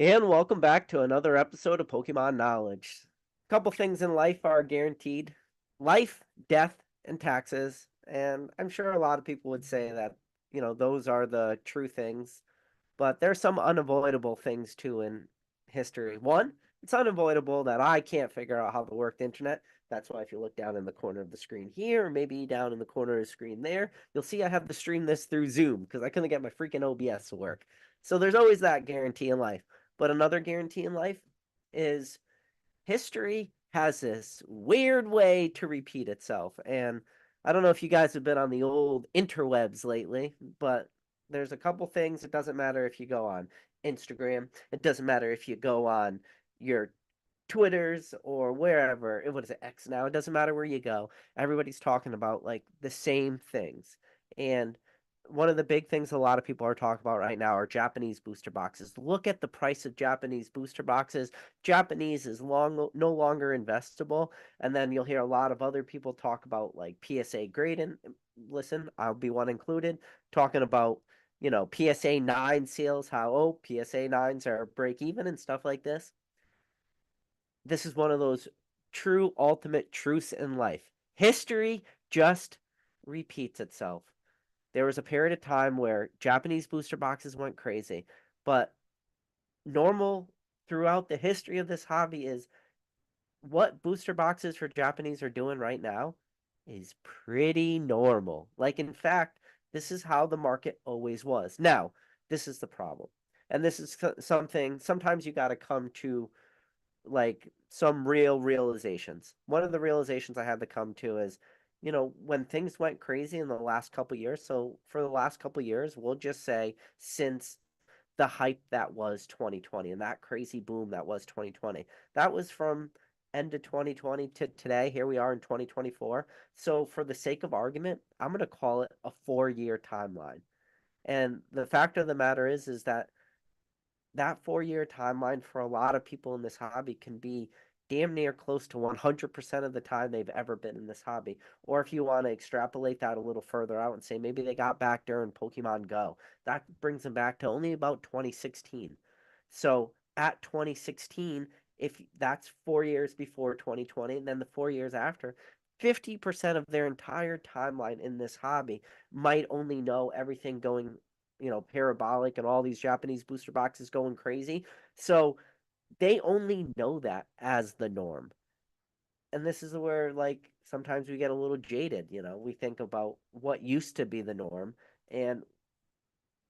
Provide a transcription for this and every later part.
And welcome back to another episode of Pokemon Knowledge. A couple things in life are guaranteed: life, death, and taxes. And I'm sure a lot of people would say that, those are the true things. But there's some unavoidable things too in history. One, it's unavoidable that I can't figure out how to work the internet. That's why if you look down in the corner of the screen here, or maybe down in the corner of the screen there, you'll see I have to stream this through Zoom because I couldn't get my freaking OBS to work. So there's always that guarantee in life. But another guarantee in life is history has this weird way to repeat itself. And I don't know if you guys have been on the old interwebs lately, but there's a couple things. It doesn't matter if you go on Instagram, it doesn't matter if you go on your Twitters or wherever. What is it, X now? It doesn't matter where you go. Everybody's talking about like the same things. And one of the big things a lot of people are talking about right now are Japanese booster boxes. Look at the price of Japanese booster boxes. Japanese is no longer investable. And then you'll hear a lot of other people talk about like PSA grade. And listen, I'll be one included, talking about, PSA 9 sales, how, PSA 9s are break even and stuff like this. This is one of those true ultimate truths in life. History just repeats itself. There was a period of time where Japanese booster boxes went crazy, but normal throughout the history of this hobby is what booster boxes for Japanese are doing right now is pretty normal. Like, in fact, this is how the market always was. Now, this is the problem. And this is something sometimes you got to come to like some real realizations. One of the realizations I had to come to is, when things went crazy in the last couple years. So for the last couple years, we'll just say since the hype that was 2020 and that crazy boom that was 2020. That was from end of 2020 to today. Here we are in 2024. So for the sake of argument, I'm going to call it a 4-year timeline. And the fact of the matter is that 4-year timeline for a lot of people in this hobby can be damn near close to 100% of the time they've ever been in this hobby. Or if you want to extrapolate that a little further out and say maybe they got back during Pokemon Go, that brings them back to only about 2016. So at 2016, if that's 4 years before 2020, and then the 4 years after, 50% of their entire timeline in this hobby might only know everything going, parabolic and all these Japanese booster boxes going crazy. So they only know that as the norm. And this is where, like, sometimes we get a little jaded, we think about what used to be the norm. And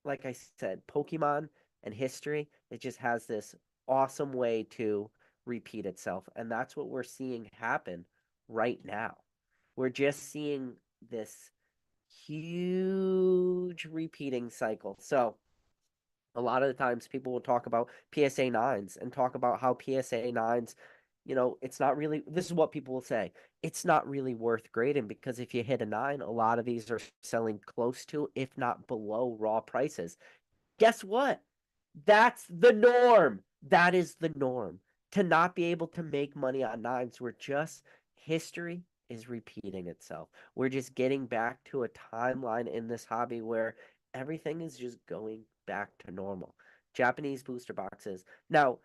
like I said, Pokemon and history, it just has this awesome way to repeat itself. And that's what we're seeing happen right now. We're just seeing this huge repeating cycle. So, a lot of the times people will talk about PSA 9s and talk about how PSA 9s, it's not really, this is what people will say. It's not really worth grading because if you hit a 9, a lot of these are selling close to, if not below, raw prices. Guess what? That's the norm. That is the norm. To not be able to make money on 9s, we're just, history is repeating itself. We're just getting back to a timeline in this hobby where everything is just going back to normal. Japanese booster boxes. Now,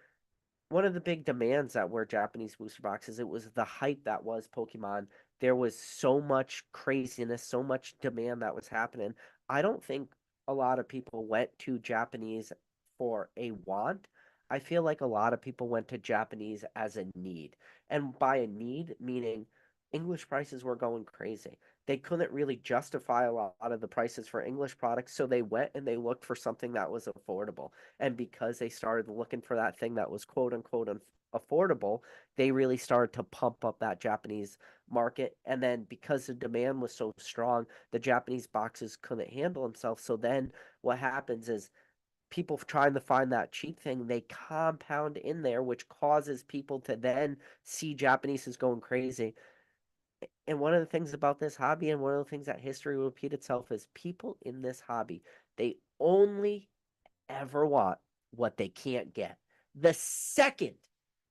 one of the big demands that were Japanese booster boxes, it was the hype that was Pokemon. There was so much craziness, so much demand that was happening. I don't think a lot of people went to Japanese for a want. I feel like a lot of people went to Japanese as a need. And by a need, meaning English prices were going crazy. They couldn't really justify a lot of the prices for English products, so they went and they looked for something that was affordable. And because they started looking for that thing that was quote unquote affordable, they really started to pump up that Japanese market. And then because the demand was so strong, the Japanese boxes couldn't handle themselves. So then what happens is people trying to find that cheap thing, they compound in there, which causes people to then see Japanese is going crazy. And one of the things about this hobby and one of the things that history will repeat itself is people in this hobby, they only ever want what they can't get. The second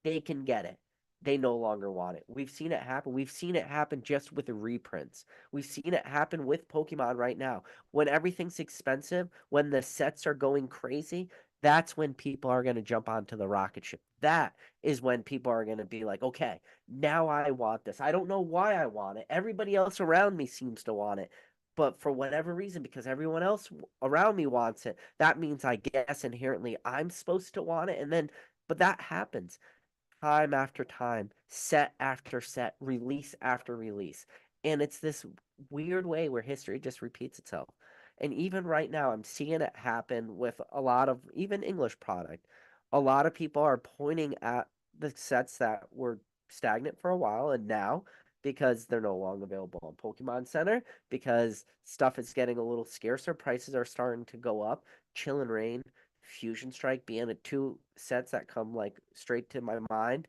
they can get it, they no longer want it. We've seen it happen. We've seen it happen just with the reprints. We've seen it happen with Pokemon right now. When everything's expensive, when the sets are going crazy, That's when people are going to jump onto the rocket ship. That is when people are going to be like, okay, now I want this. I don't know why I want it. Everybody else around me seems to want it. But for whatever reason, because everyone else around me wants it, that means I guess inherently I'm supposed to want it. And then, but that happens time after time, set after set, release after release. And it's this weird way where history just repeats itself. And even right now, I'm seeing it happen with a lot of even English product. A lot of people are pointing at the sets that were stagnant for a while, and now because they're no longer available on Pokemon Center, because stuff is getting a little scarcer, prices are starting to go up. Chill and Rain, Fusion Strike being the two sets that come like straight to my mind.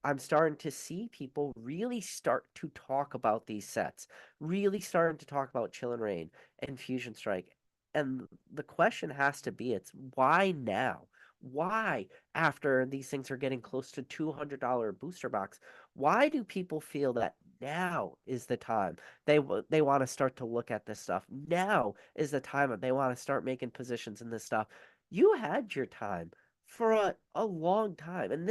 I'm starting to see people really start to talk about these sets, really starting to talk about Chill and Rain and Fusion Strike. And the question has to be, it's why now? Why, after these things are getting close to $200 booster box, why do people feel that now is the time they want to start to look at this stuff? Now is the time that they want to start making positions in this stuff. You had your time for a long time. And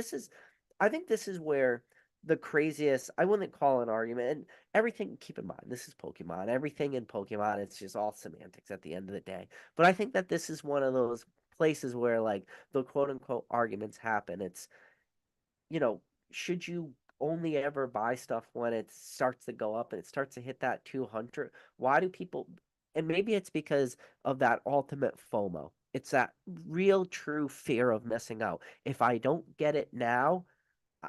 I think this is where the craziest, I wouldn't call it an argument. And everything, keep in mind, this is Pokemon. Everything in Pokemon, it's just all semantics at the end of the day. But I think that this is one of those places where, like, the quote unquote arguments happen. It's, you know, should you only ever buy stuff when it starts to go up and it starts to hit that 200? Why do people, and maybe it's because of that ultimate FOMO. It's that real true fear of missing out. If I don't get it now,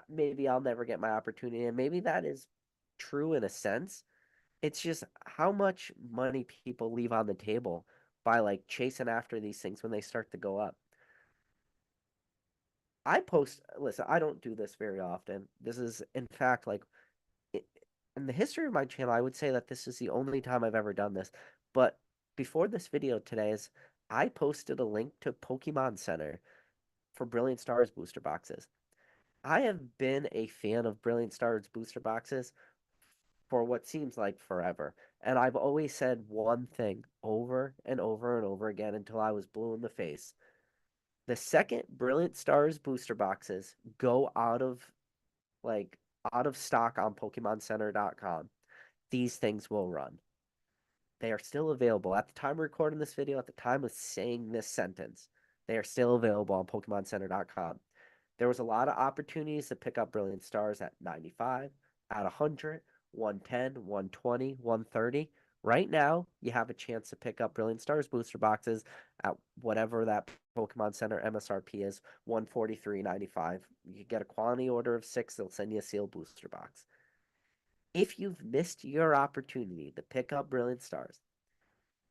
maybe I'll never get my opportunity. And maybe that is true in a sense. It's just how much money people leave on the table by like chasing after these things when they start to go up. Listen, I don't do this very often. This is, in fact, like in the history of my channel, I would say that this is the only time I've ever done this. But before this video today is I posted a link to Pokemon Center for Brilliant Stars booster boxes. I have been a fan of Brilliant Stars booster boxes for what seems like forever. And I've always said one thing over and over and over again until I was blue in the face. The second Brilliant Stars booster boxes go like out of stock on PokemonCenter.com, these things will run. They are still available. At the time of recording this video, at the time of saying this sentence, they are still available on PokemonCenter.com. There was a lot of opportunities to pick up Brilliant Stars at 95, at 100, 110, 120, 130. Right now, you have a chance to pick up Brilliant Stars booster boxes at whatever that Pokemon Center MSRP is, 143.95. You get a quantity order of 6, they'll send you a sealed booster box. If you've missed your opportunity to pick up Brilliant Stars,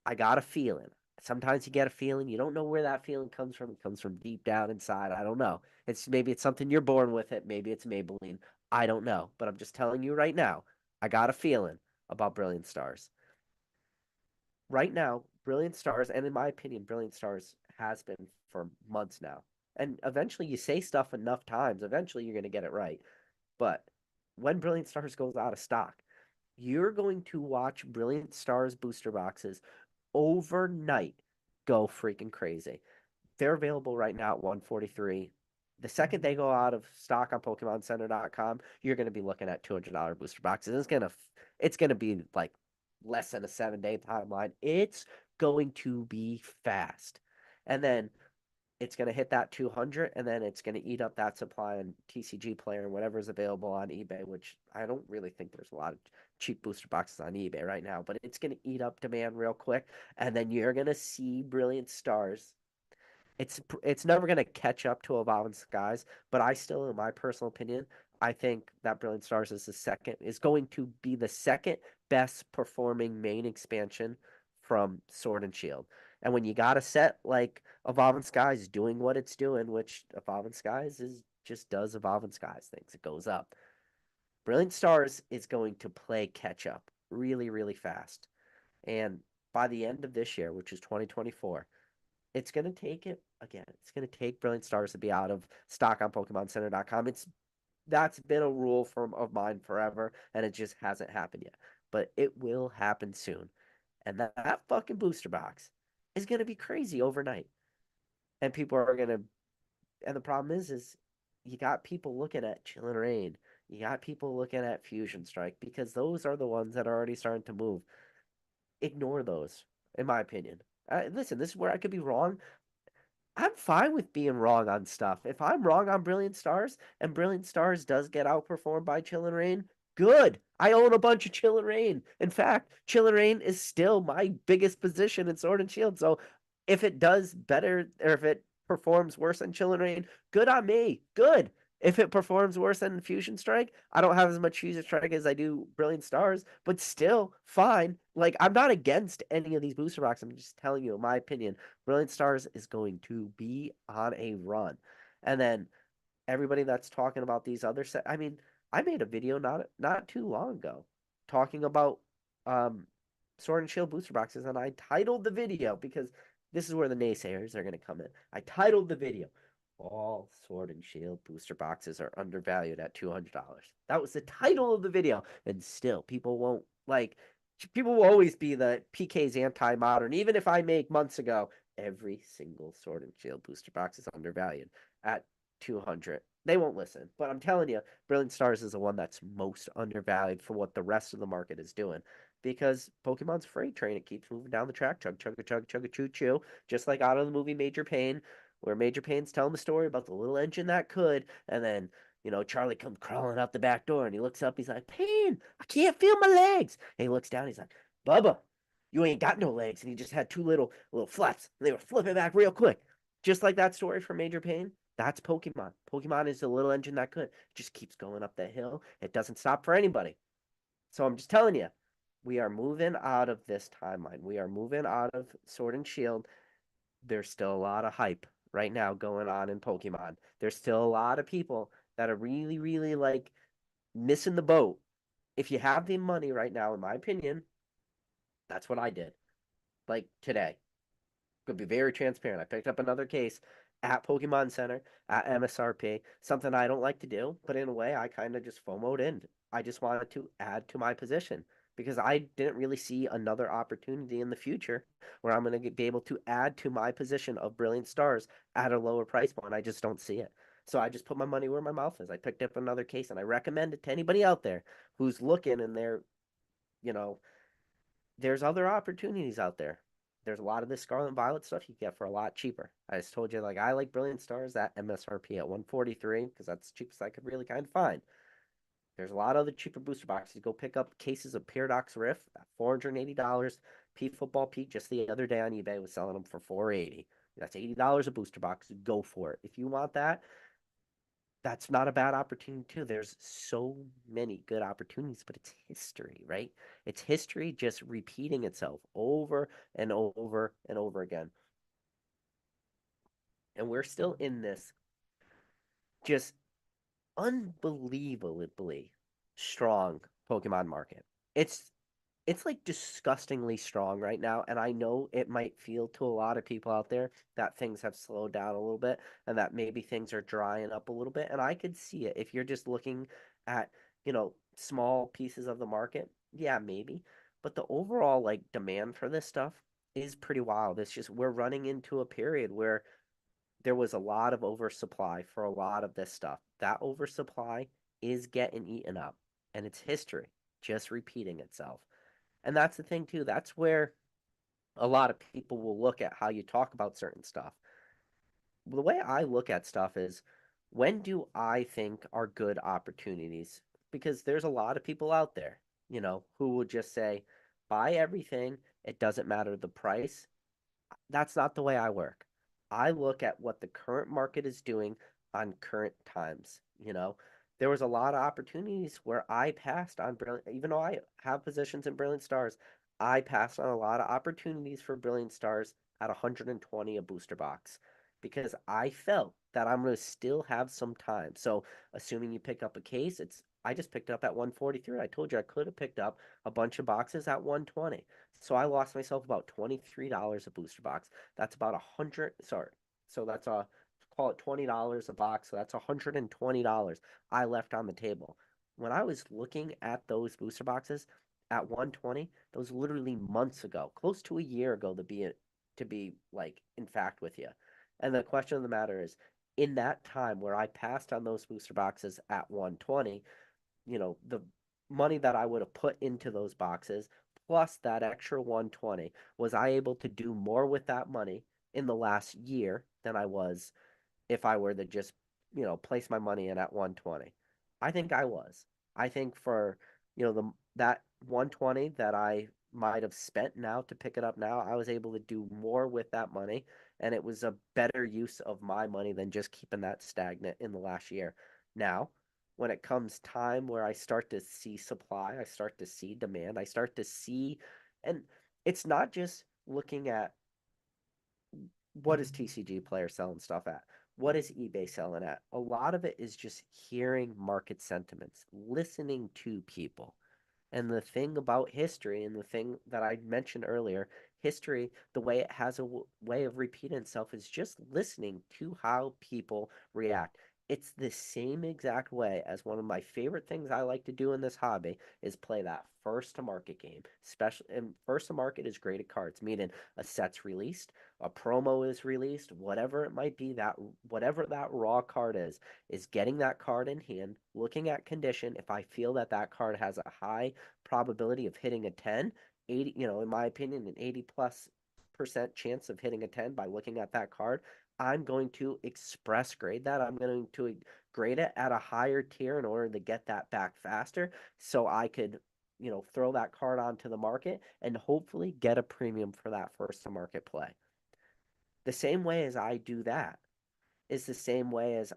I got a feeling. Sometimes you get a feeling, you don't know where that feeling comes from. It comes from deep down inside. I don't know. Maybe it's something you're born with it. Maybe it's Maybelline. I don't know. But I'm just telling you right now, I got a feeling about Brilliant Stars. Right now, Brilliant Stars, and in my opinion, Brilliant Stars has been for months now. And eventually you say stuff enough times, eventually you're going to get it right. But when Brilliant Stars goes out of stock, you're going to watch Brilliant Stars booster boxes overnight go freaking crazy. They're available right now at 143. The second they go out of stock on PokemonCenter.com, you're going to be looking at $200 booster boxes. It's gonna be like less than a 7 day timeline. It's going to be fast, and then it's going to hit that 200, and then it's going to eat up that supply on TCG Player and whatever's available on eBay, which I don't really think there's a lot of cheap booster boxes on eBay right now, but it's going to eat up demand real quick, and then you're going to see Brilliant Stars. It's never going to catch up to Evolving Skies, but I still, in my personal opinion, I think that Brilliant Stars is going to be the second best performing main expansion from Sword and Shield. And when you got a set like Evolving Skies doing what it's doing, which Evolving Skies is just does Evolving Skies things, it goes up. Brilliant Stars is going to play catch up really, really fast. And by the end of this year, which is 2024, it's going to take it again. It's going to take Brilliant Stars to be out of stock on PokemonCenter.com. That's been a rule of mine forever, and it just hasn't happened yet. But it will happen soon. And that fucking booster box is going to be crazy overnight. and people are gonna. And the problem is you got people looking at Chill and Rain. You got people looking at Fusion Strike because those are the ones that are already starting to move. Ignore those, in my opinion. Listen, this is where I could be wrong. I'm fine with being wrong on stuff. If I'm wrong on Brilliant Stars and Brilliant Stars does get outperformed by Chill and Rain, good. I own a bunch of Chill and Rain. In fact, Chill and Rain is still my biggest position in Sword and Shield. So if it does better or if it performs worse than Chill and Rain, good on me. Good. If it performs worse than Fusion Strike, I don't have as much Fusion Strike as I do Brilliant Stars, but still fine. Like, I'm not against any of these booster boxes. I'm just telling you, in my opinion, Brilliant Stars is going to be on a run. And then everybody that's talking about these other set, I mean, I made a video not too long ago talking about um Sword and Shield booster boxes, and I titled the video because this is where the naysayers are going to come in. I titled the video, "All Sword and Shield booster boxes are undervalued at $200." That was the title of the video, and still people won't like. People will always be the PK's anti-modern. Even if I make months ago, every single Sword and Shield booster box is undervalued at 200. They won't listen. But I'm telling you, Brilliant Stars is the one that's most undervalued for what the rest of the market is doing. Because Pokemon's freight train, it keeps moving down the track, chug, chug, chug, chug, choo, choo, just like out of the movie Major Pain, where Major Pain's telling the story about the little engine that could, and then Charlie comes crawling out the back door and he looks up, he's like, Pain, I can't feel my legs. And he looks down, he's like, Bubba, you ain't got no legs. And he just had two little flaps, and they were flipping back real quick. Just like that story from Major Pain. That's Pokemon. Pokemon is the little engine that could. It just keeps going up that hill. It doesn't stop for anybody. So I'm just telling you, we are moving out of this timeline. We are moving out of Sword and Shield. There's still a lot of hype right now going on in Pokemon. There's still a lot of people that are really, really like missing the boat. If you have the money right now, in my opinion, that's what I did. Like today, could be very transparent. I picked up another case at Pokemon Center at MSRP, something I don't like to do, but in a way, I kind of just FOMO'd in. I just wanted to add to my position because I didn't really see another opportunity in the future where I'm going to be able to add to my position of Brilliant Stars at a lower price point. I just don't see it. So I just put my money where my mouth is. I picked up another case and I recommend it to anybody out there who's looking and you know, there's other opportunities out there. There's a lot of this Scarlet and Violet stuff you get for a lot cheaper. I just told you, like, I like Brilliant Stars at MSRP at 143 because that's the cheapest I could really kind of find. There's a lot of other cheaper booster boxes. You go pick up cases of Paradox Rift at $480. P Football Pete just the other day on eBay was selling them for $480. That's $80 a booster box. Go for it. If you want that, that's not a bad opportunity too. There's so many good opportunities, but it's history, right? It's history just repeating itself over and over and over again. And we're still in this just unbelievably strong Pokemon market. It's it's like disgustingly strong right now, and I know it might feel to a lot of people out there that things have slowed down a little bit and that maybe things are drying up a little bit, and I could see it if you're just looking at, small pieces of the market. Yeah, maybe. But the overall like demand for this stuff is pretty wild. It's just we're running into a period where there was a lot of oversupply for a lot of this stuff. That oversupply is getting eaten up, and it's history just repeating itself. And that's the thing too. That's where a lot of people will look at how you talk about certain stuff. The way I look at stuff is when do I think are good opportunities? Because there's a lot of people out there, who will just say, buy everything. It doesn't matter the price. That's not the way I work. I look at what the current market is doing on current times. There was a lot of opportunities where I passed on Brilliant, even though I have positions in Brilliant Stars, I passed on a lot of opportunities for Brilliant Stars at 120 a booster box because I felt that I'm going to still have some time. So, assuming you pick up a case, I just picked it up at 143. I told you I could have picked up a bunch of boxes at 120. So I lost myself about $23 a booster box. That's about 100. Sorry. So that's call it $20 a box. So that's $120 I left on the table. When I was looking at those booster boxes at 120, those literally months ago, close to a year ago to be like in fact with you. And the question of the matter is, in that time where I passed on those booster boxes at 120, the money that I would have put into those boxes plus that extra 120, was I able to do more with that money in the last year than I was if I were to just, place my money in at 120? I think I was. I think for, the that 120 that I might have spent now to pick it up now, I was able to do more with that money, and it was a better use of my money than just keeping that stagnant in the last year. Now, when it comes time where I start to see supply, I start to see demand, I start to see, and it's not just looking at what is TCG player selling stuff at? What is eBay selling at? A lot of it is just hearing market sentiments, listening to people. And the thing about history, and the thing that I mentioned earlier, history, the way it has a way of repeating itself is just listening to how people react. It's the same exact way as one of my favorite things I like to do in this hobby is play that first to market game. Special and first to market is graded cards, meaning a set's released, a promo is released, whatever it might be, that whatever that raw card is getting that card in hand, looking at condition. If I feel that that card has a high probability of hitting a 10, 80, in my opinion, an 80 plus percent chance of hitting a 10 by looking at that card, I'm going to express grade that. I'm going to grade it at a higher tier in order to get that back faster so I could, throw that card onto the market and hopefully get a premium for that first to market play. The same way as I do that is the same way as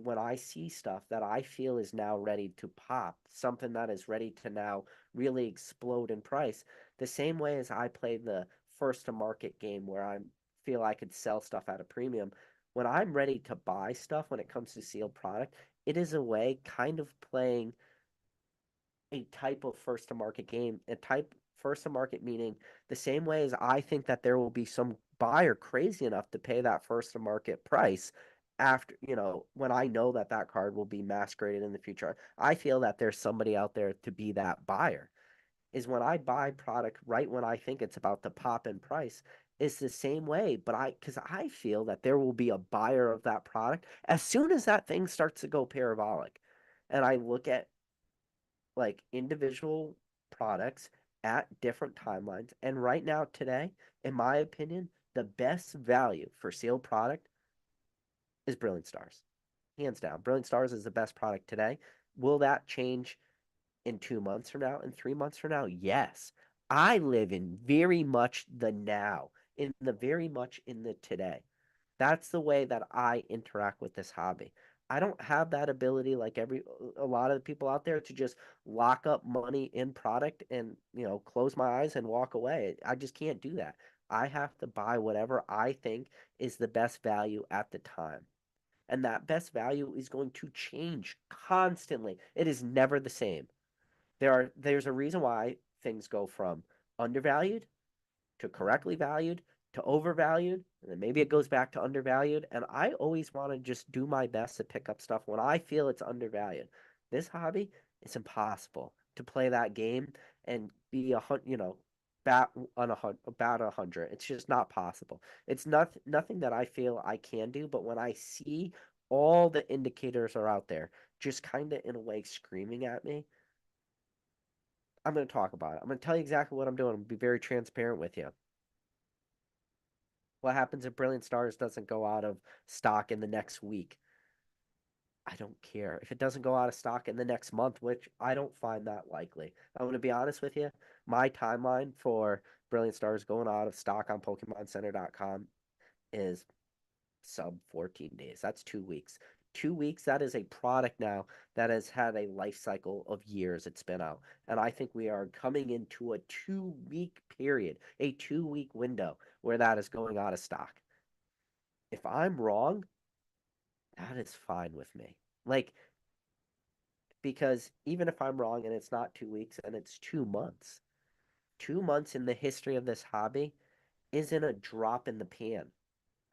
when I see stuff that I feel is now ready to pop, something that is ready to now really explode in price, the same way as I play the first to market game where I feel I could sell stuff at a premium. When I'm ready to buy stuff when it comes to sealed product, it is a way kind of playing a type of first to market game, a type first to market meaning the same way as I think that there will be some buyer crazy enough to pay that first to market price after, when I know that that card will be mass graded in the future. I feel that there's somebody out there to be that buyer. Is when I buy product right when I think it's about to pop in price, is the same way, but because I feel that there will be a buyer of that product as soon as that thing starts to go parabolic. And I look at like individual products at different timelines. And right now, today, in my opinion, the best value for sealed product is Brilliant Stars. Hands down. Brilliant Stars is the best product today. Will that change in 2 months from now, in 3 months from now? Yes. I live in very much the now, in the very much in the today. That's the way that I interact with this hobby. I don't have that ability like a lot of the people out there to just lock up money in product and, close my eyes and walk away. I just can't do that. I have to buy whatever I think is the best value at the time. And that best value is going to change constantly. It is never the same. There's a reason why things go from undervalued to correctly valued to overvalued, and then maybe it goes back to undervalued. And I always want to just do my best to pick up stuff when I feel it's undervalued. This hobby, it's impossible to play that game and be bat on about 100. It's just not possible. It's nothing that I feel I can do, but when I see all the indicators are out there, just kind of in a way screaming at me, I'm going to talk about it. I'm going to tell you exactly what I'm doing. I'm going to be very transparent with you. What happens if Brilliant Stars doesn't go out of stock in the next week? I don't care. If it doesn't go out of stock in the next month, which I don't find that likely. I'm going to be honest with you. My timeline for Brilliant Stars going out of stock on PokemonCenter.com is sub 14 days. That's 2 weeks. 2 weeks, that is a product now that has had a life cycle of years it's been out. And I think we are coming into a 2 week period, a 2 week window where that is going out of stock. If I'm wrong, that is fine with me. Like, because even if I'm wrong and it's not 2 weeks and it's 2 months, 2 months in the history of this hobby isn't a drop in the pan.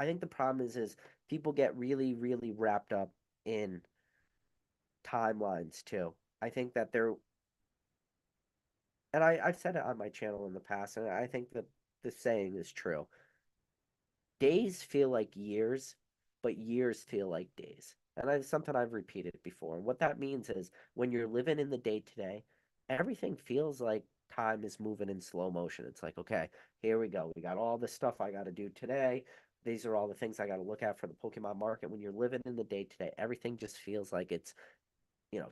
I think the problem is people get really, really wrapped up in timelines too. I think that I've said it on my channel in the past, and I think that the saying is true. days feel like years, but years feel like days. And that's something I've repeated before. And what that means is when you're living in the day today, everything feels like time is moving in slow motion. It's like, okay, here we go. We got all this stuff I got to do today. These are all the things I got to look at for the Pokemon market. When you're living in the day today, everything just feels like it's,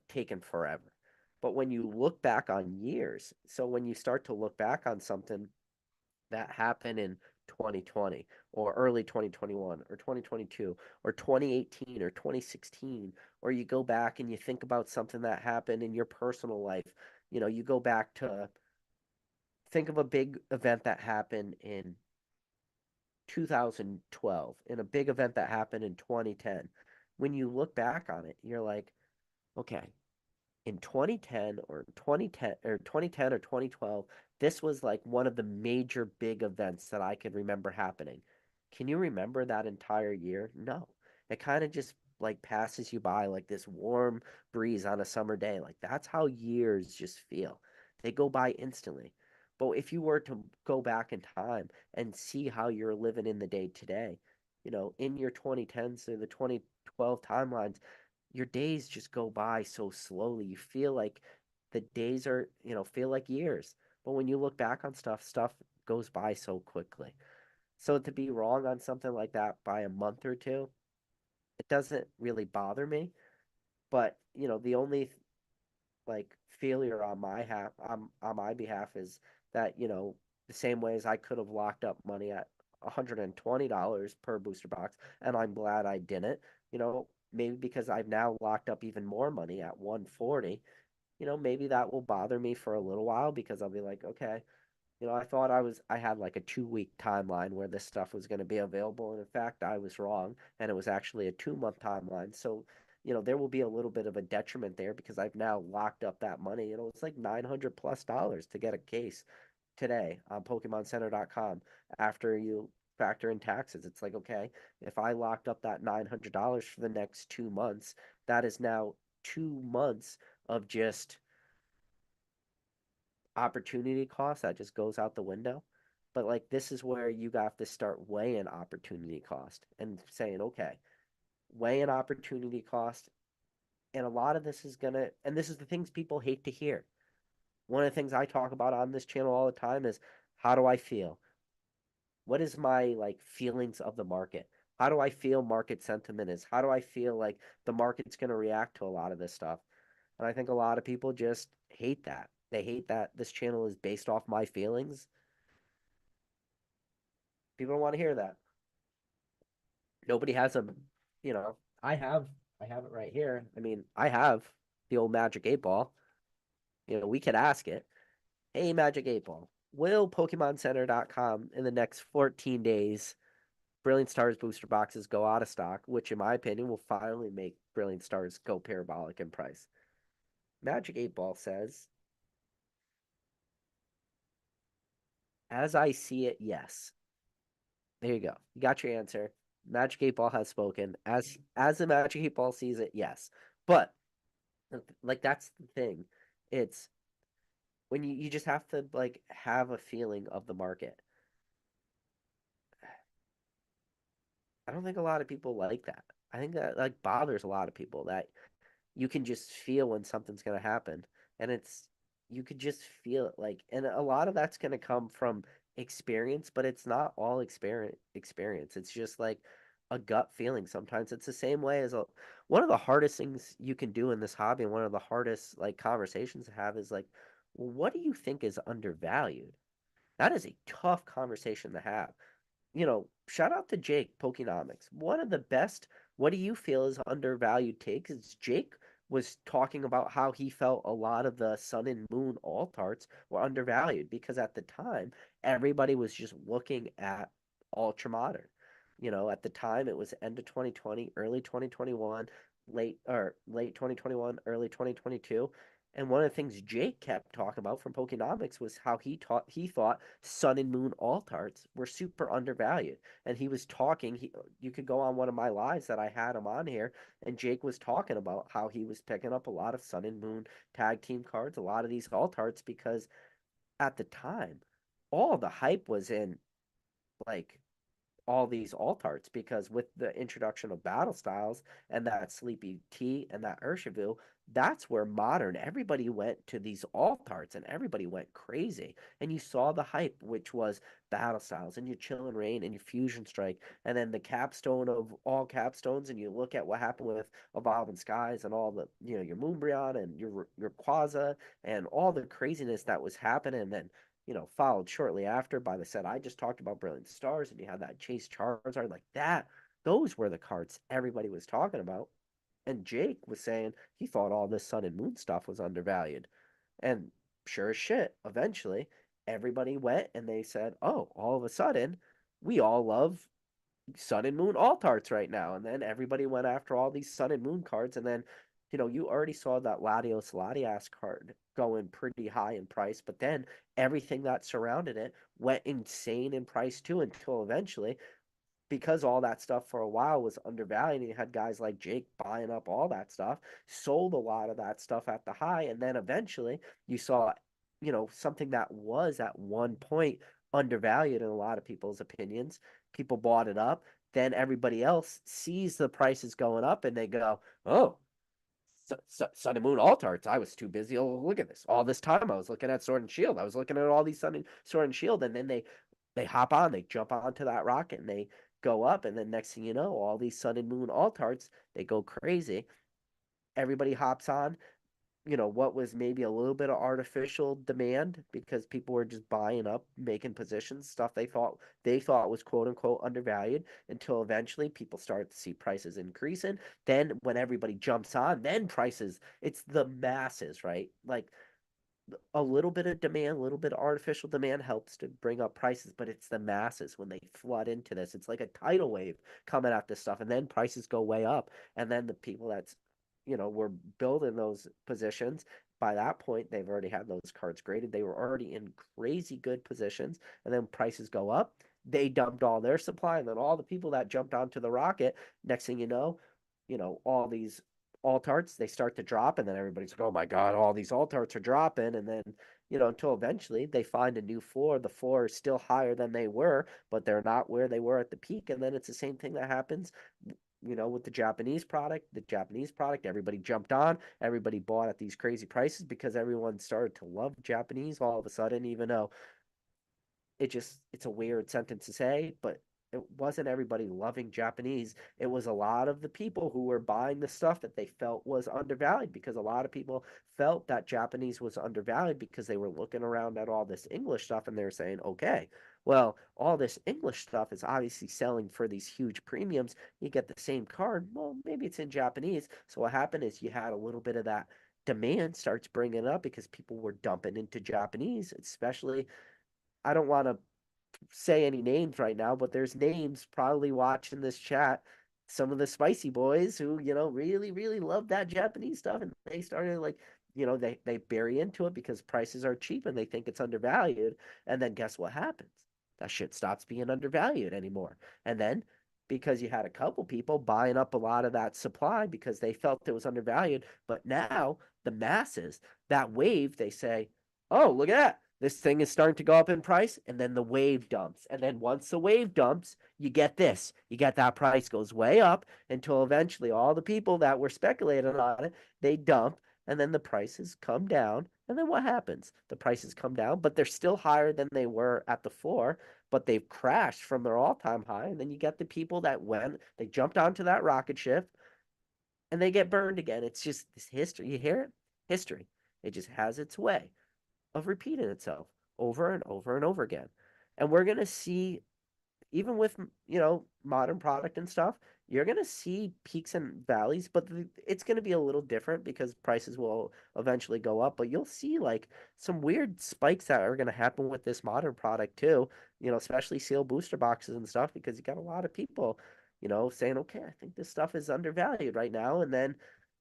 taken forever. But when you look back on years, so when you start to look back on something that happened in 2020 or early 2021 or 2022 or 2018 or 2016, or you go back and you think about something that happened in your personal life, you go back to think of a big event that happened in 2012 and a big event that happened in 2010. When you look back on it, you're like, okay, in 2010 or 2010 or 2012, this was like one of the major big events that I could remember happening. Can you remember that entire year? No. It kind of just like passes you by like this warm breeze on a summer day. Like that's how years just feel. They go by instantly. But if you were to go back in time and see how you're living in the day today, in your 2010s or the 2012 timelines, your days just go by so slowly. You feel like the days are, feel like years. But when you look back on stuff goes by so quickly. So to be wrong on something like that by a month or two, it doesn't really bother me. But, the only like failure on my behalf is that, the same way as I could have locked up money at $120 per booster box, and I'm glad I didn't, maybe because I've now locked up even more money at 140, maybe that will bother me for a little while because I'll be like, okay, I thought I had like a 2 week timeline where this stuff was going to be available. And in fact, I was wrong. And it was actually a 2 month timeline. So, there will be a little bit of a detriment there because I've now locked up that money. It's like $900+ to get a case today on PokemonCenter.com after you factor in taxes. It's like, okay, if I locked up that $900 for the next 2 months, that is now 2 months of just opportunity cost that just goes out the window. But like this is where you have to start weighing opportunity cost and saying, okay, weighing opportunity cost. And a lot of this is gonna, and this is the things people hate to hear. One of the things I talk about on this channel all the time is how do I feel? What is my like feelings of the market? How do I feel market sentiment is? How do I feel like the market's gonna react to a lot of this stuff? And I think a lot of people just hate that. They hate that this channel is based off my feelings. People don't want to hear that. Nobody has a, you know, I have, I have it right here. I mean, I have the old Magic 8 Ball. We could ask it. Hey, Magic 8 Ball, will PokemonCenter.com in the next 14 days, Brilliant Stars booster boxes go out of stock, which in my opinion will finally make Brilliant Stars go parabolic in price. Magic 8 Ball says, as I see it, yes. There you go. You got your answer. Magic 8 Ball has spoken. As the Magic 8 Ball sees it, yes. But like that's the thing. It's when you just have to like have a feeling of the market. I don't think a lot of people like that. I think that like bothers a lot of people that you can just feel when something's going to happen, and you could just feel it, like, and a lot of that's going to come from experience, but it's not all experience. It's just like a gut feeling. Sometimes it's the same way as one of the hardest things you can do in this hobby, and one of the hardest like conversations to have is like, well, what do you think is undervalued? That is a tough conversation to have. Shout out to Jake Pokenomics. One of the best, what do you feel is undervalued takes is Jake was talking about how he felt a lot of the Sun and Moon alt arts were undervalued because at the time, everybody was just looking at Ultra Modern. At the time, it was end of 2020, early 2021, late 2021, early 2022. And one of the things Jake kept talking about from Pokenomics was how he thought Sun and Moon alt arts were super undervalued. And he was talking, you could go on one of my lives that I had him on here, and Jake was talking about how he was picking up a lot of Sun and Moon tag team cards, a lot of these alt arts, because at the time, all the hype was in like all these alt arts, because with the introduction of battle styles and that Sleepy Tea and that Urshifu, that's where modern everybody went to these alt arts and everybody went crazy. And you saw the hype, which was battle styles and your Chill and Rain and your Fusion Strike, and then the capstone of all capstones. And you look at what happened with Evolving Skies and all the, your Moonbreon and your Quaza and all the craziness that was happening. And then followed shortly after by the set I just talked about, Brilliant Stars, and you had that Chase Charizard like that. Those were the cards everybody was talking about. And Jake was saying he thought all this Sun and Moon stuff was undervalued. And sure as shit, eventually, everybody went and they said, oh, all of a sudden, we all love Sun and Moon alt arts right now. And then everybody went after all these Sun and Moon cards. And then, you already saw that Latios Latias card going pretty high in price. But then everything that surrounded it went insane in price too, until eventually, because all that stuff for a while was undervalued, and you had guys like Jake buying up all that stuff, sold a lot of that stuff at the high, and then eventually you saw, something that was at one point undervalued in a lot of people's opinions. People bought it up. Then everybody else sees the prices going up, and they go, "Oh, Sun and Moon alt arts. I was too busy. Oh, look at this. All this time I was looking at Sword and Shield. I was looking at all these Sword and Shield." And then they hop on, they jump onto that rocket, and they go up. And then next thing you know, all these Sun and Moon alt arts, they go crazy. Everybody hops on. What was maybe a little bit of artificial demand because people were just buying up, making positions, stuff they thought was quote unquote undervalued, until eventually people started to see prices increasing. Then when everybody jumps on, then prices, it's the masses, right? Like a little bit of demand, a little bit of artificial demand helps to bring up prices, but it's the masses when they flood into this. It's like a tidal wave coming at this stuff, and then prices go way up. And then the people that's, were building those positions, by that point, they've already had those cards graded. They were already in crazy good positions, and then prices go up. They dumped all their supply, and then all the people that jumped onto the rocket, next thing all these alt arts, they start to drop, and then everybody's like, oh my god, all these alt arts are dropping. And then until eventually they find a new floor. The floor is still higher than they were, but they're not where they were at the peak. And then it's the same thing that happens with the Japanese product. Everybody jumped on, everybody bought at these crazy prices because everyone started to love Japanese all of a sudden, even though it's a weird sentence to say, but it wasn't everybody loving Japanese. It was a lot of the people who were buying the stuff that they felt was undervalued, because a lot of people felt that Japanese was undervalued because they were looking around at all this English stuff and they're saying, okay, well, all this English stuff is obviously selling for these huge premiums. You get the same card, well, maybe it's in Japanese. So what happened is you had a little bit of that demand starts bringing up because people were dumping into Japanese, especially. I don't want to say any names right now, but there's names probably watching this chat. Some of the spicy boys who, really, really love that Japanese stuff. And they started like, they bury into it because prices are cheap and they think it's undervalued. And then guess what happens? That shit stops being undervalued anymore. And then because you had a couple people buying up a lot of that supply because they felt it was undervalued, but now the masses, that wave, they say, oh, look at that, this thing is starting to go up in price, and then the wave dumps. And then once the wave dumps, you get this. You get that price goes way up until eventually all the people that were speculating on it, they dump, and then the prices come down. And then what happens? The prices come down, but they're still higher than they were at the floor, but they've crashed from their all-time high. And then you get the people that they jumped onto that rocket ship, and they get burned again. It's just this history. You hear it? History. It just has its way of repeating itself over and over and over again. And we're going to see, even with, modern product and stuff, you're going to see peaks and valleys, but it's going to be a little different because prices will eventually go up. But you'll see like some weird spikes that are going to happen with this modern product too, especially sealed booster boxes and stuff, because you got a lot of people, saying, okay, I think this stuff is undervalued right now. And then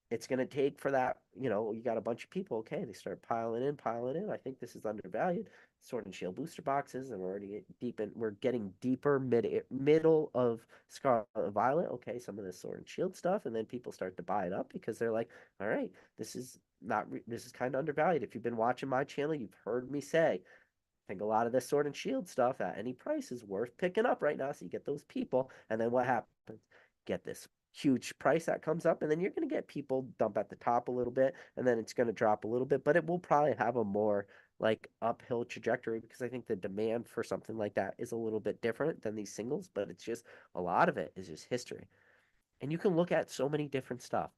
it's going to take for that, you got a bunch of people, okay, they start piling in. I think this is undervalued. Sword and Shield booster boxes, and we're getting deeper middle of Scarlet and Violet. Okay, some of this Sword and Shield stuff, and then people start to buy it up because they're like, all right, this is kind of undervalued. If you've been watching my channel, you've heard me say think a lot of this Sword and Shield stuff at any price is worth picking up right now. So you get those people, and then what happens? Get this huge price that comes up, and then you're going to get people dump at the top a little bit, and then it's going to drop a little bit, but it will probably have a more like uphill trajectory because I think the demand for something like that is a little bit different than these singles, but it's just a lot of it is just history. And you can look at so many different stuff.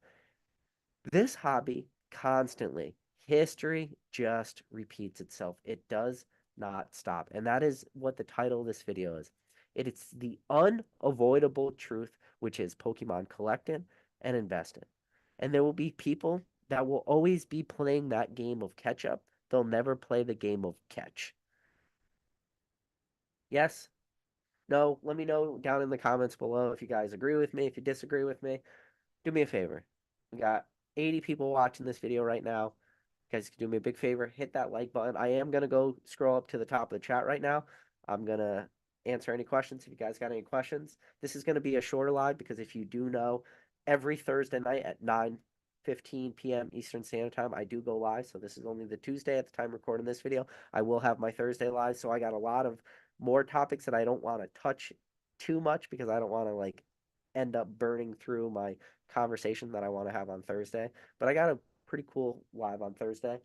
This hobby constantly, history just repeats itself. It does not stop. And that is what the title of this video is. It's the unavoidable truth, which is Pokemon collecting and investing. And there will be people that will always be playing that game of catch up. They'll never play the game of catch. Yes? No? Let me know down in the comments below if you guys agree with me, if you disagree with me. Do me a favor. We got 80 people watching this video right now. You guys can do me a big favor, hit that like button. I am going to go scroll up to the top of the chat right now. I'm going to answer any questions if you guys got any questions. This is going to be a shorter live because if you do know, every Thursday night at 9:15 p.m. Eastern Standard Time, I do go live. So this is only the Tuesday at the time recording this video. I will have my Thursday live. So I got a lot of more topics that I don't want to touch too much because I don't want to like end up burning through my conversation that I want to have on Thursday. But I got a pretty cool live on Thursday.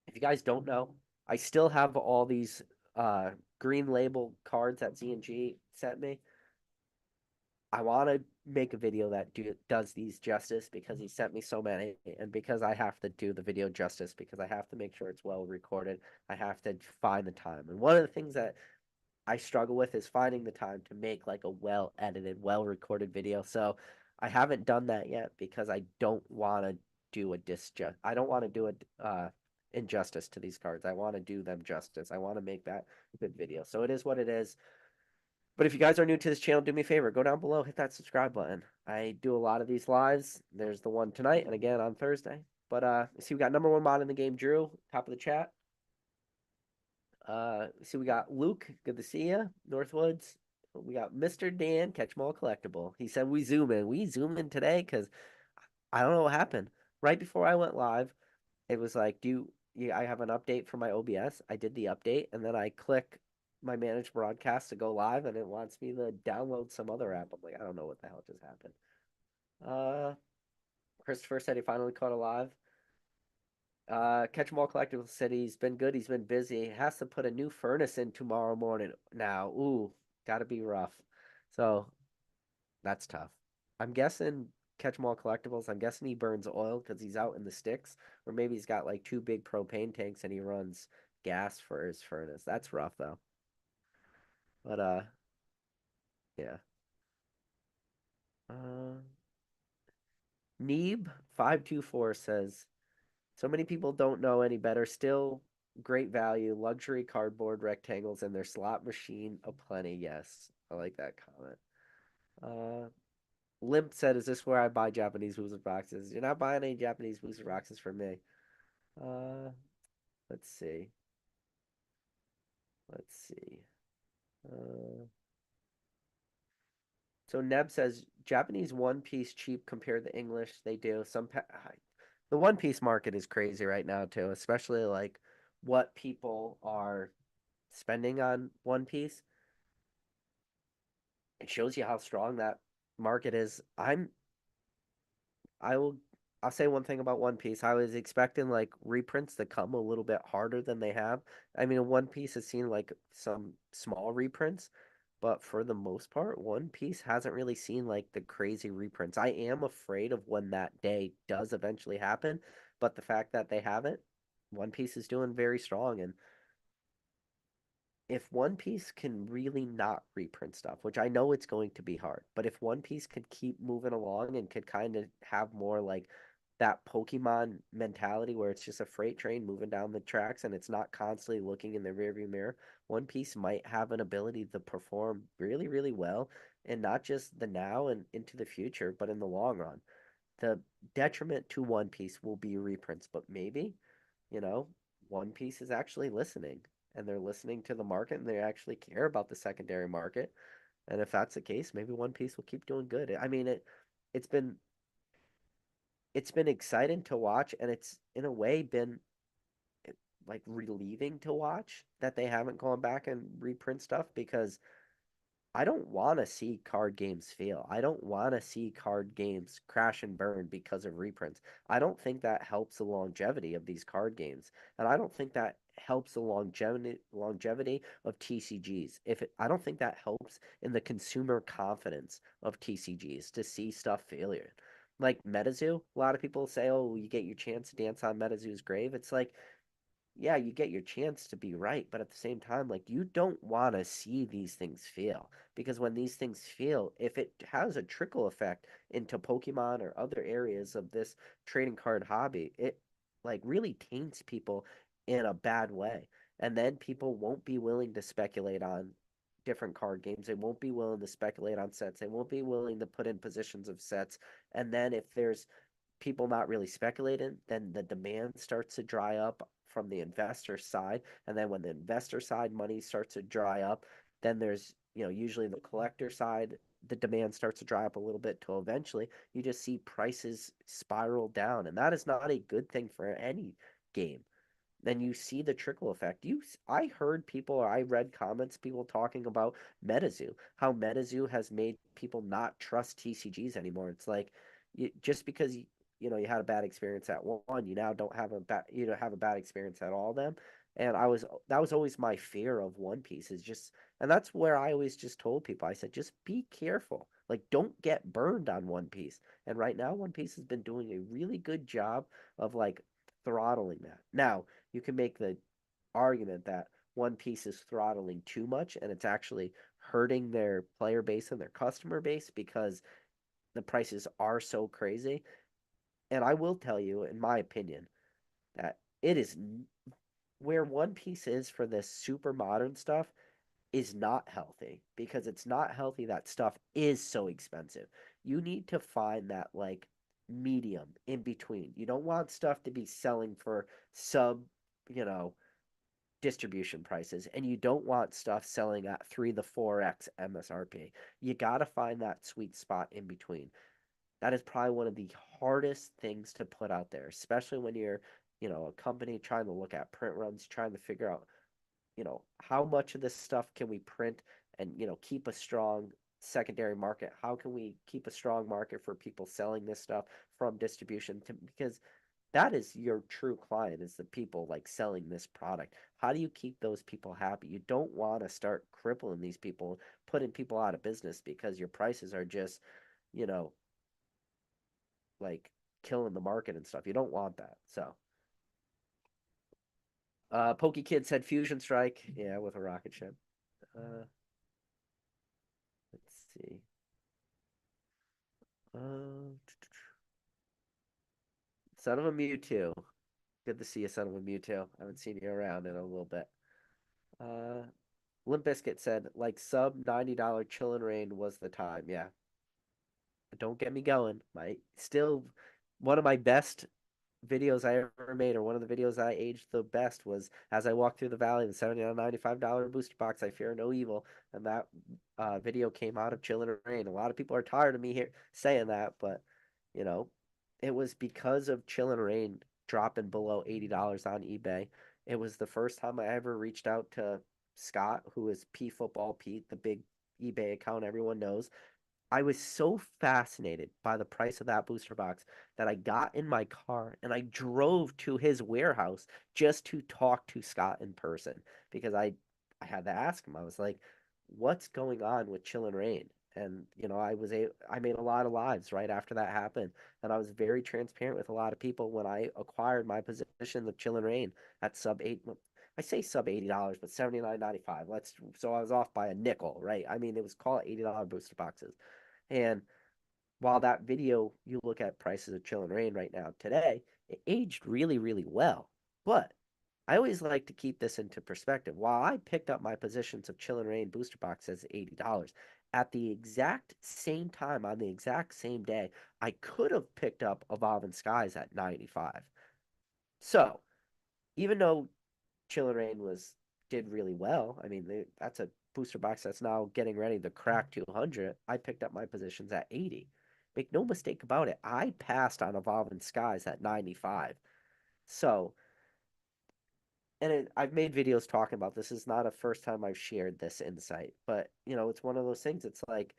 If you guys don't know, I still have all these green label cards that Z&G sent me. I want to make a video that does these justice because he sent me so many, and because I have to do the video justice because I have to make sure it's well recorded. I have to find the time. And one of the things that I struggle with is finding the time to make like a well edited, well recorded video. So I haven't done that yet because I don't want to do a disjustice. I don't want to do a injustice to these cards. I want to do them justice. I want to make that a good video. So it is what it is. But if you guys are new to this channel, do me a favor, go down below, hit that subscribe button. I do a lot of these lives. There's the one tonight and again on Thursday. But see, we got number one mod in the game, Drew, top of the chat. See, we got Luke. Good to see you. Northwoods. We got Mr. Dan, Catch 'em All Collectible. He said we zoom in. We zoom in today because I don't know what happened. Right before I went live, it was like, I have an update for my OBS. I did the update, and then I click my managed broadcast to go live, and it wants me to download some other app. I'm like, I don't know what the hell just happened. Uh, Christopher said he finally caught a live. Catch 'em All Collectible said he's been good. He's been busy. He has to put a new furnace in tomorrow morning now. Ooh, gotta be rough. So that's tough. I'm guessing Catch 'em All Collectibles. I'm guessing he burns oil because he's out in the sticks, or maybe he's got like two big propane tanks and he runs gas for his furnace. That's rough though. But yeah. Uh, Neeb524 says so many people don't know any better. Still great value, luxury cardboard rectangles, and their slot machine aplenty. Yes, I like that comment. Uh, Limp said, "Is this where I buy Japanese booster boxes?" You're not buying any Japanese booster boxes from me. Uh, let's see. Let's see. Uh, so Neb says Japanese One Piece cheap compared to English. They do the One Piece market is crazy right now too, especially like what people are spending on One Piece. It shows you how strong that market is. I will I'll say one thing about One Piece. I was expecting like reprints to come a little bit harder than they have. I mean, One Piece has seen like some small reprints, but for the most part, One Piece hasn't really seen like the crazy reprints. I am afraid of when that day does eventually happen, but the fact that they haven't, One Piece is doing very strong. And if One Piece can really not reprint stuff, which I know it's going to be hard, but if One Piece could keep moving along and could kind of have more like that Pokemon mentality where it's just a freight train moving down the tracks and it's not constantly looking in the rearview mirror, One Piece might have an ability to perform really, really well, and not just the now and into the future, but in the long run. The detriment to One Piece will be reprints, but maybe, you know, One Piece is actually listening and they're listening to the market and they actually care about the secondary market. And if that's the case, maybe One Piece will keep doing good. I mean, it's been it's been exciting to watch, and it's in a way been like relieving to watch that they haven't gone back and reprint stuff because I don't want to see card games fail. I don't want to see card games crash and burn because of reprints. I don't think that helps the longevity of these card games, and I don't think that helps the longevity of TCGs. I don't think that helps in the consumer confidence of TCGs to see stuff failure. Like MetaZoo, a lot of people say, "Oh, you get your chance to dance on MetaZoo's grave." It's like, yeah, you get your chance to be right, but at the same time, like you don't want to see these things fail because when these things fail, if it has a trickle effect into Pokemon or other areas of this trading card hobby, it like really taints people in a bad way. And then people won't be willing to speculate on different card games. They won't be willing to speculate on sets. They won't be willing to put in positions of sets. And then if there's people not really speculating, then the demand starts to dry up from the investor side. And then when the investor side money starts to dry up, then there's, usually the collector side, the demand starts to dry up a little bit till eventually you just see prices spiral down. And that is not a good thing for any game. Then you see the trickle effect. I heard people, or I read comments, people talking about MetaZoo, how MetaZoo has made people not trust TCGs anymore. It's like just because you had a bad experience at one, you now don't have a bad you don't have a bad experience at all them. And that was always my fear of One Piece is just, and that's where I always just told people, I said, just be careful. Like, don't get burned on One Piece. And right now, One Piece has been doing a really good job of like throttling that. Now, you can make the argument that One Piece is throttling too much and it's actually hurting their player base and their customer base because the prices are so crazy. And I will tell you, in my opinion, that it is where One Piece is for this super modern stuff is not healthy because it's not healthy that stuff is so expensive. You need to find that like medium in between. You don't want stuff to be selling for sub, you know, distribution prices, and you don't want stuff selling at 3 to 4x MSRP. You got to find that sweet spot in between. That is probably one of the hardest things to put out there, especially when you're, a company trying to look at print runs, trying to figure out, how much of this stuff can we print and, keep a strong secondary market? How can we keep a strong market for people selling this stuff from distribution to, because that is your true client is the people like selling this product. How do you keep those people happy? You don't want to start crippling these people, putting people out of business because your prices are just, you know, like killing the market and stuff. You don't want that. So, Pokey Kid said Fusion Strike. Yeah, with a rocket ship. Uh, let's see. Uh, Son of a Mewtwo. Good to see you, Son of a Mewtwo. I haven't seen you around in a little bit. Uh, Limp Bizkit said, like sub $90 Chillin' Rain was the time. Yeah. Don't get me going. My still one of my best videos I ever made, or one of the videos I aged the best, was as I walked through the valley, the $79 $95 booster box. I fear no evil, and that video came out of Chillin' Rain. A lot of people are tired of me here saying that, but you know, it was because of Chillin' Rain dropping below $80 on eBay. It was the first time I ever reached out to Scott, who is P Football Pete, the big eBay account everyone knows. I was so fascinated by the price of that booster box that I got in my car and I drove to his warehouse just to talk to Scott in person because I had to ask him. I was like, "What's going on with Chill and Rain?" And I made a lot of lives right after that happened, and I was very transparent with a lot of people when I acquired my position of Chill and Rain at sub eight. I say sub $80, but 79.95. So I was off by a nickel, right? I mean, it was called $80 booster boxes. And while that video, you look at prices of Chill and Rain right now today, it aged really, really well. But I always like to keep this into perspective. While I picked up my positions of Chill and Rain booster boxes at $80, at the exact same time, on the exact same day, I could have picked up Evolving Skies at 95. So even though Chill and Rain did really well. I mean, that's a booster box that's now getting ready to crack 200. I picked up my positions at 80. Make no mistake about it. I passed on Evolving Skies at 95. So I've made videos talking about this. This is not a first time I've shared this insight, but it's one of those things. It's like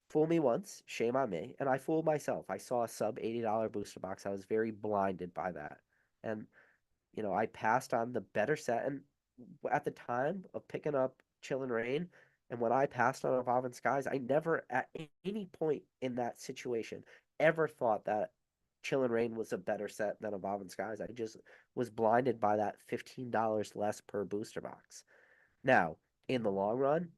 fool me once, shame on me, and I fooled myself. I saw a sub $80 booster box. I was very blinded by that, and I passed on the better set. And at the time of picking up Chill and Rain, and when I passed on Evolving Skies, I never at any point in that situation ever thought that Chill and Rain was a better set than Evolving Skies. I just was blinded by that $15 less per booster box. Now, in the long run,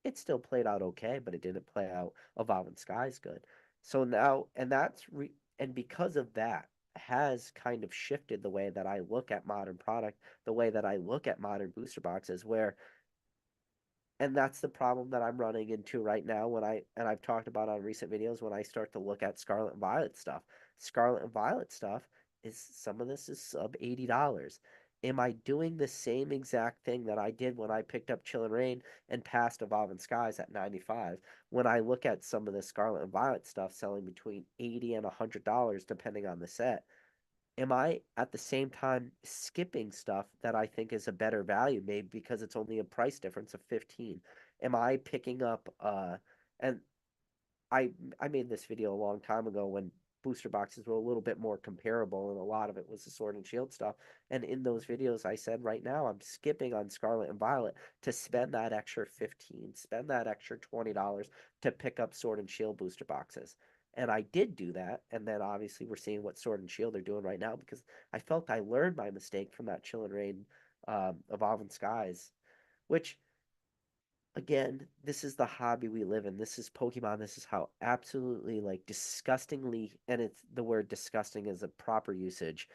it still played out okay, but it didn't play out Evolving Skies good. So now, and because of that, has kind of shifted the way that I look at modern product, the way that I look at modern booster boxes, where and that's the problem that I'm running into right now when I've talked about on recent videos when I start to look at Scarlet and Violet stuff. Scarlet and Violet stuff is some of this is sub $80. Am I doing the same exact thing that I did when I picked up Chill and Rain and passed Evolving Skies at 95? When I look at some of the Scarlet and Violet stuff selling between $80 and $100 depending on the set, am I at the same time skipping stuff that I think is a better value, maybe because it's only a price difference of 15? Am I picking up and I I made this video a long time ago when booster boxes were a little bit more comparable and a lot of it was the Sword and Shield stuff. And in those videos I said right now I'm skipping on Scarlet and Violet to spend that extra 15, spend that extra $20 to pick up Sword and Shield booster boxes. And I did do that, and then obviously we're seeing what Sword and Shield are doing right now because I felt I learned my mistake from that Chill and Rain Evolving Skies, which again, this is the hobby we live in. This is Pokemon. This is how absolutely like disgustingly, and it's the word disgusting is a proper usage,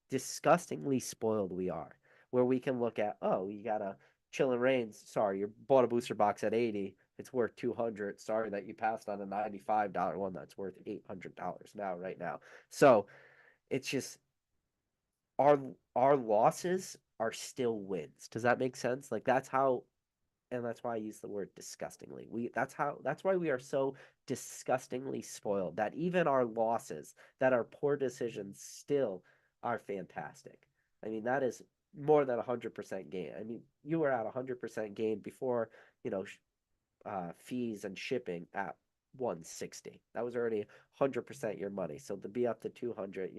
disgustingly spoiled we are. Where we can look at, oh, you got a Chill and Rains. Sorry, you bought a booster box at 80. It's worth 200. Sorry that you passed on a $95 one that's worth $800 now, right now. So it's just our our losses are still wins. Does that make sense? Like that's how and that's why I use the word disgustingly. That's why we are so disgustingly spoiled that even our losses, that our poor decisions still are fantastic. I mean, that is more than 100% gain. I mean, you were at 100% gain before, you know, fees and shipping at 160. That was already 100% your money. So to be up to 200,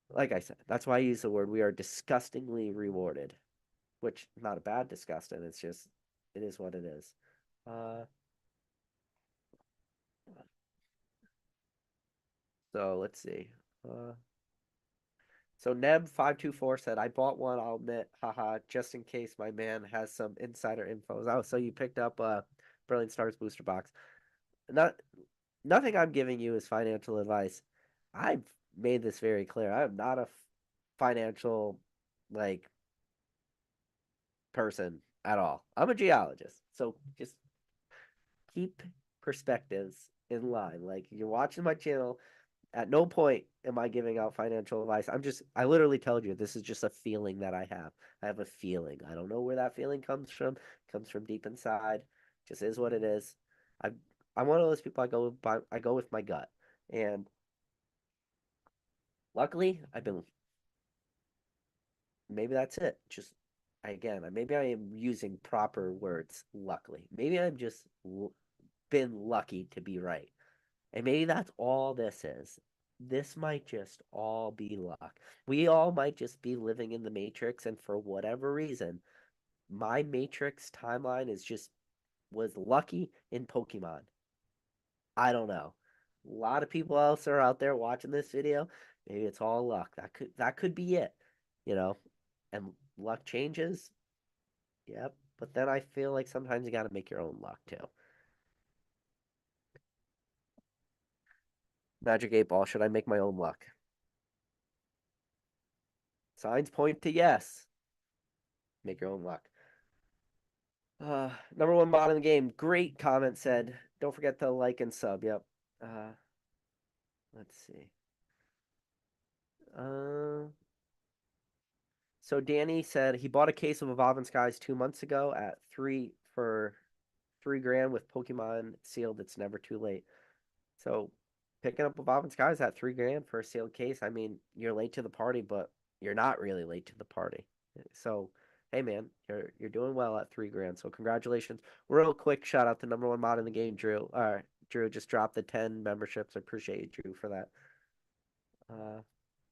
like I said, that's why I use the word we are disgustingly rewarded, which not a bad disgusting. It's just it is what it is. Uh, so let's see. Uh, so Neb524 said, "I bought one. I'll admit, haha, just in case my man has some insider info." Oh, so you picked up a Brilliant Stars booster box. Not nothing I'm giving you is financial advice. I've made this very clear. I'm not a financial like person at all. I'm a geologist. So just keep perspectives in line. Like you're watching my channel, at no point am I giving out financial advice. I literally told you this is just a feeling that I have. I have a feeling. I don't know where that feeling comes from. It comes from deep inside. Just is what it is. I I'm one of those people I go with my gut. And luckily, I've been maybe that's it. Just again, maybe I am using proper words luckily. Maybe I'm just been lucky to be right. And maybe that's all this is. This might just all be luck. We all might just be living in the Matrix, and for whatever reason, my Matrix timeline was lucky in Pokemon. I don't know. A lot of people else are out there watching this video. Maybe it's all luck. That could be it, you know. And luck changes. Yep. But then I feel like sometimes you got to make your own luck too. Magic 8 Ball, should I make my own luck? Signs point to yes. Make your own luck. Number one bot in the game. Great comment said. Don't forget to like and sub. Yep. Uh, let's see. Uh, so Danny said he bought a case of Evolving Skies 2 months ago at for 3 grand with Pokemon sealed. It's never too late. So picking up Evolving Skies at 3 grand for a sealed case. I mean, you're late to the party, but you're not really late to the party. So, hey man, you're doing well at 3 grand. So congratulations. Real quick shout out to number one mod in the game, Drew. Drew just dropped the 10 memberships. I appreciate you, Drew, for that. Uh,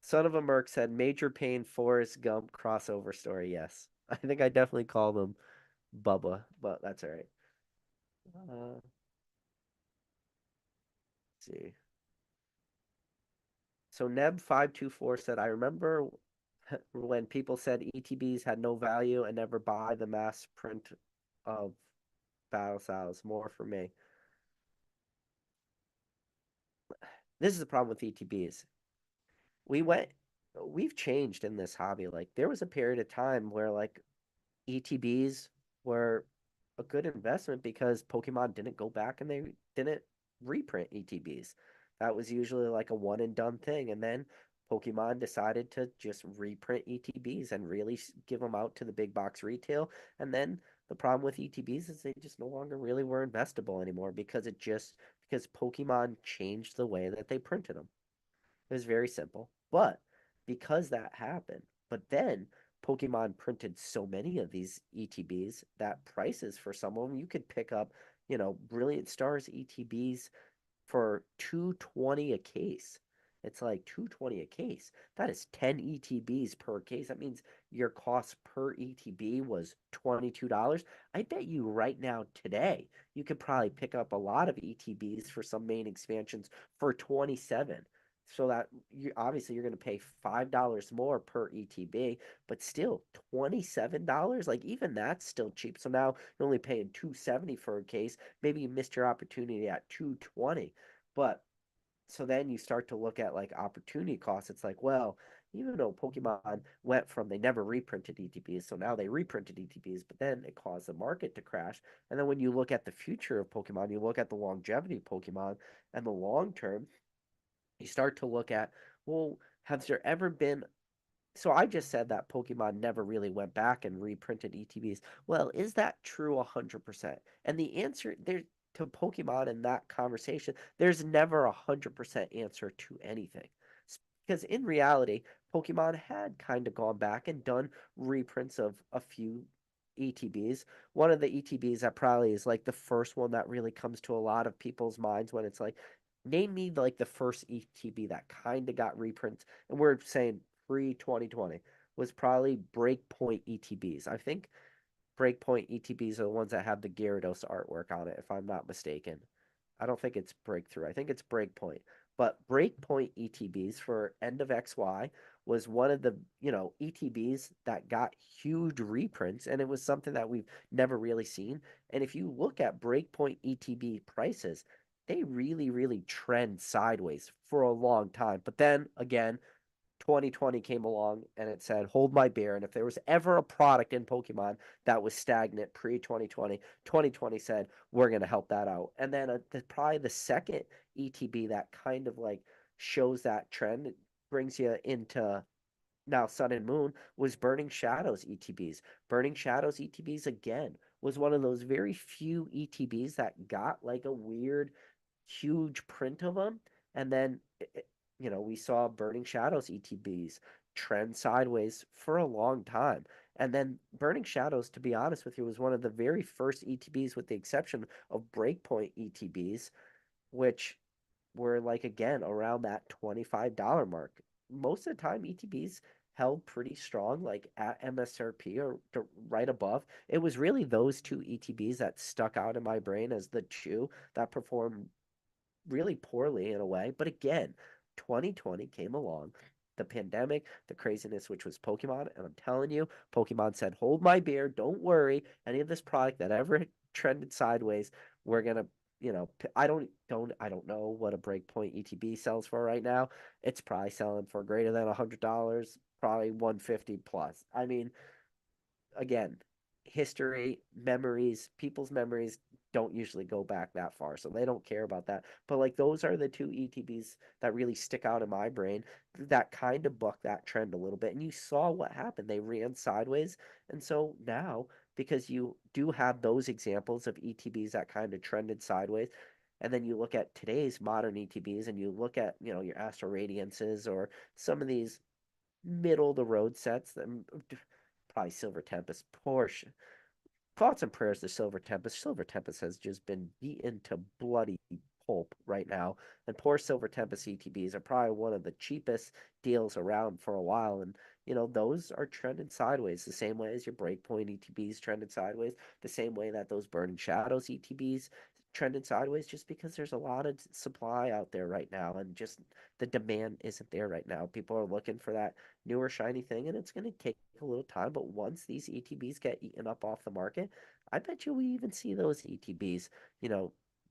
Son of a Merc said Major Pain Forrest Gump crossover story. Yes, I think I definitely called him Bubba, but that's all right. Let's see. So Neb524 said, I remember when people said ETBs had no value and never buy the mass print of Battle Styles. More for me. This is the problem with ETBs. We went, we've changed in this hobby. Like there was a period of time where like ETBs were a good investment because Pokemon didn't go back and they didn't reprint ETBs. That was usually like a one and done thing. And then Pokemon decided to just reprint ETBs and really give them out to the big box retail. And then the problem with ETBs is they just no longer really were investable anymore because Pokemon changed the way that they printed them. It was very simple. But because that happened, but then Pokemon printed so many of these ETBs that prices for some of them you could pick up, Brilliant Stars ETBs for 220 a case. It's like 220 a case. That is 10 ETBs per case. That means your cost per ETB was $22. I bet you right now today you could probably pick up a lot of ETBs for some main expansions for 27. So that you obviously you're going to pay $5 more per ETB, but still $27, like even that's still cheap. So now you're only paying 270 for a case. Maybe you missed your opportunity at 220. But so then you start to look at like opportunity costs. It's like, well, even though Pokemon went from they never reprinted ETBs, so now they reprinted ETBs, but then it caused the market to crash. And then when you look at the future of Pokemon, you look at the longevity of Pokemon and the long term, you start to look at, well, has there ever been so I just said that Pokemon never really went back and reprinted ETBs. Well, is that true 100%? And the answer there to Pokemon in that conversation, there's never 100% answer to anything. Because in reality, Pokemon had kind of gone back and done reprints of a few ETBs. One of the ETBs that probably is like the first one that really comes to a lot of people's minds when it's like, name me like the first ETB that kind of got reprints. And we're saying pre 2020 was probably Breakpoint ETBs. I think Breakpoint ETBs are the ones that have the Gyarados artwork on it, if I'm not mistaken. I don't think it's Breakthrough. I think it's Breakpoint. But Breakpoint ETBs for End of XY was one of the, ETBs that got huge reprints, and it was something that we've never really seen. And if you look at Breakpoint ETB prices, they really, really trend sideways for a long time. But then again, 2020 came along and it said, hold my beer. And if there was ever a product in Pokemon that was stagnant pre 2020, 2020 said, we're going to help that out. And then probably the second ETB that kind of like shows that trend, it brings you into now Sun and Moon, was Burning Shadows ETBs. Burning Shadows ETBs, again, was one of those very few ETBs that got like a weird, huge print of them. And then we saw Burning Shadows ETBs trend sideways for a long time. And then Burning Shadows, to be honest with you, was one of the very first ETBs, with the exception of Breakpoint ETBs, which were like, again, around that $25 mark. Most of the time, ETBs held pretty strong, like at MSRP or right above. It was really those two ETBs that stuck out in my brain as the two that performed really poorly in a way. But again, 2020 came along, the pandemic, the craziness, which was Pokemon. And I'm telling you, Pokemon said, hold my beer. Don't worry. Any of this product that ever trended sideways, we're going to, I don't know what a Breakpoint ETB sells for right now. It's probably selling for greater than $100, probably 150 plus. I mean, again, history, memories, people's memories don't usually go back that far, so they don't care about that. But like those are the two ETBs that really stick out in my brain that kind of buck that trend a little bit. And you saw what happened. They ran sideways. And so now, because you do have those examples of ETBs that kind of trended sideways, and then you look at today's modern ETBs and you look at, your Astral Radiances or some of these middle of the road sets. Probably Silver Tempest, Porsche. Thoughts and prayers to Silver Tempest. Silver Tempest has just been beaten to bloody pulp right now. And poor Silver Tempest ETBs are probably one of the cheapest deals around for a while. And, those are trending sideways the same way as your Breakpoint ETBs trended sideways, the same way that those Burning Shadows ETBs trended sideways, just because there's a lot of supply out there right now. And just the demand isn't there right now. People are looking for that newer shiny thing, and it's going to take a little time. But once these ETBs get eaten up off the market, I bet you we even see those ETBs,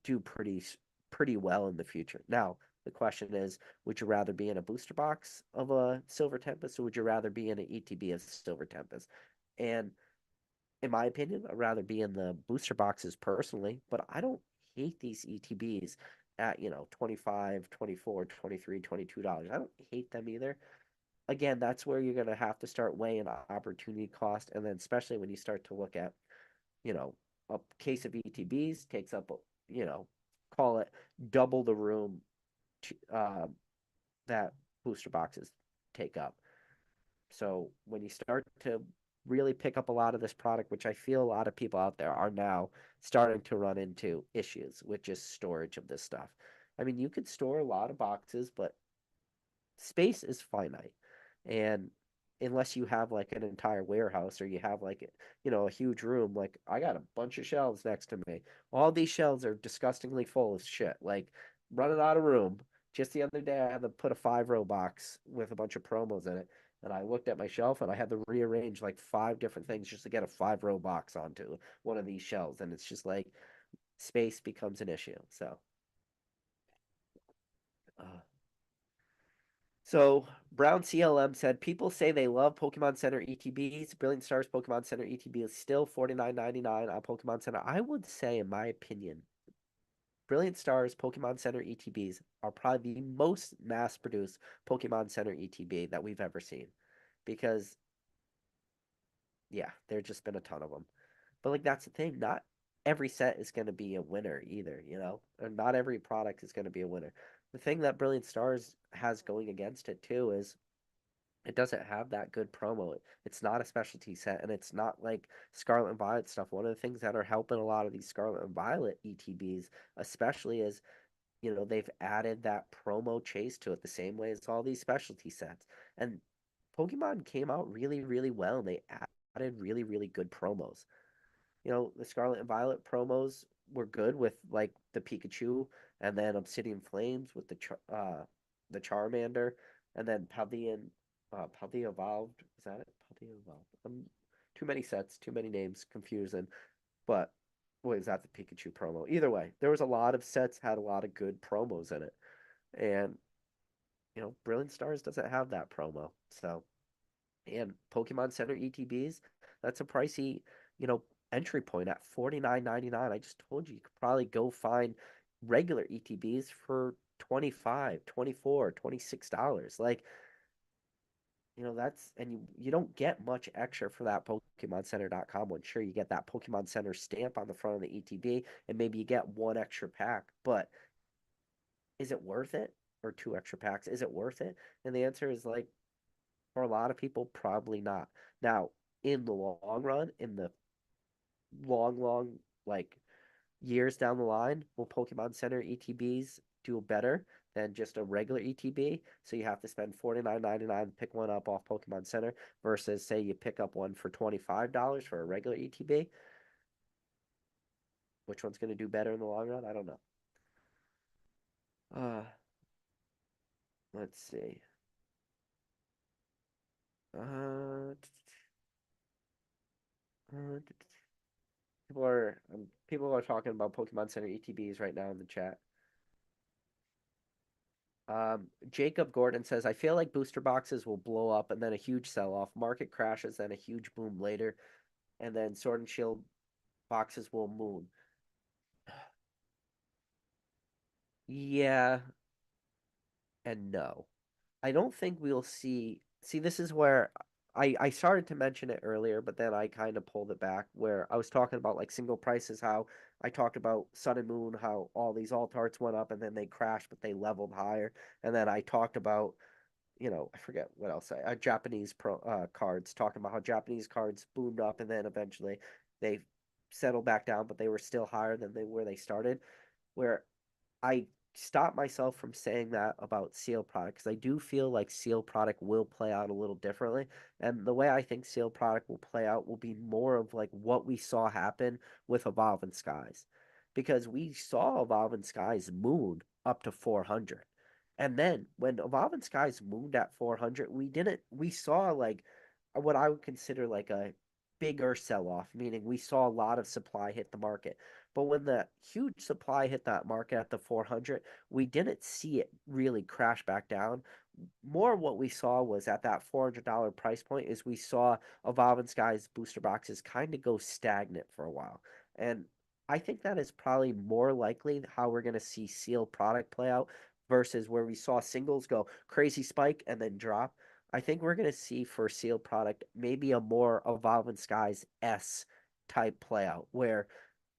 do pretty well in the future. Now, the question is, would you rather be in a booster box of a Silver Tempest, or would you rather be in an ETB of Silver Tempest? And in my opinion, I'd rather be in the booster boxes personally, but I don't hate these ETBs at, 25, 24, 23, $22. I don't hate them either. Again, that's where you're going to have to start weighing opportunity cost. And then, especially when you start to look at, you know, a case of ETBs takes up, you know, call it double the room that booster boxes take up. So when you start to really pick up a lot of this product, which I feel a lot of people out there are now starting to run into issues with just storage of this stuff. I mean, you could store a lot of boxes, but space is finite. And unless you have like an entire warehouse or you have like, a huge room, like I got a bunch of shelves next to me. All these shelves are disgustingly full of shit. Like running out of room. Just the other day, I had to put a 5-row box with a bunch of promos in it. And I looked at my shelf and I had to rearrange like 5 different things just to get a 5-row box onto one of these shelves. And it's just like space becomes an issue. Uh, So Brown CLM said people say they love Pokemon Center ETBs. Brilliant Stars Pokemon Center ETB is still $49.99 on Pokemon Center. I would say, in my opinion, Brilliant Stars Pokemon Center ETBs are probably the most mass-produced Pokemon Center ETB that we've ever seen, because yeah, there's just been a ton of them. But like that's the thing, not every set is going to be a winner either, or not every product is going to be a winner. The thing that Brilliant Stars has going against it too is it doesn't have that good promo. It's not a specialty set, and it's not like Scarlet and Violet stuff. One of the things that are helping a lot of these Scarlet and Violet ETBs, especially, is they've added that promo chase to it the same way as all these specialty sets. And Pokemon came out really, really well, and they added really, really good promos. The Scarlet and Violet promos were good with like the Pikachu, and then Obsidian Flames with the Charmander, and then Paldea Evolved. Is that it? Paldea Evolved. Too many sets, too many names, confusing. But wait, is that the Pikachu promo? Either way, there was a lot of sets had a lot of good promos in it, and Brilliant Stars doesn't have that promo. So, and Pokemon Center ETBs, that's a pricey, you know, entry point at $49.99. I just told you could probably go find regular ETBs for 25, 24, $26. Like, that's, and you don't get much extra for that PokemonCenter.com one. Sure, you get that Pokemon Center stamp on the front of the ETB, and maybe you get one extra pack, but is it worth it? Or two extra packs? Is it worth it? And the answer is like, for a lot of people, probably not. Now, in the long run, in the long, like years down the line, will Pokemon Center ETBs do better than just a regular ETB? So you have to spend $49.99 to pick one up off Pokemon Center versus, say, you pick up one for $25 for a regular ETB. Which one's going to do better in the long run? I don't know. Uh, let's see. Uh, people are talking about Pokemon Center ETBs right now in the chat. Jacob Gordon says, I feel like booster boxes will blow up and then a huge sell off. Market crashes, then a huge boom later, and then Sword and Shield boxes will moon. Yeah and no. I don't think we'll see. See, this is where I started to mention it earlier, but then I kind of pulled it back. Where I was talking about like single prices, how I talked about Sun and Moon, how all these alt arts went up and then they crashed, but they leveled higher. And then I talked about I forget what else. Japanese cards talking about how Japanese cards boomed up and then eventually they settled back down, but they were still higher than they started. Where I stop myself from saying that about seal product because I do feel like seal product will play out a little differently. And the way I think seal product will play out will be more of like what we saw happen with Evolving Skies. Because we saw Evolving Skies moon up to 400. And then when Evolving Skies mooned at 400, we saw like what I would consider like a bigger sell off, meaning we saw a lot of supply hit the market. But when the huge supply hit that market at the 400, we didn't see it really crash back down. More what we saw was at that $400 price point is we saw Evolving Skies booster boxes kind of go stagnant for a while. And I think that is probably more likely how we're going to see sealed product play out versus where we saw singles go crazy spike and then drop. I think we're going to see for sealed product maybe a more Evolving Skies S type play out where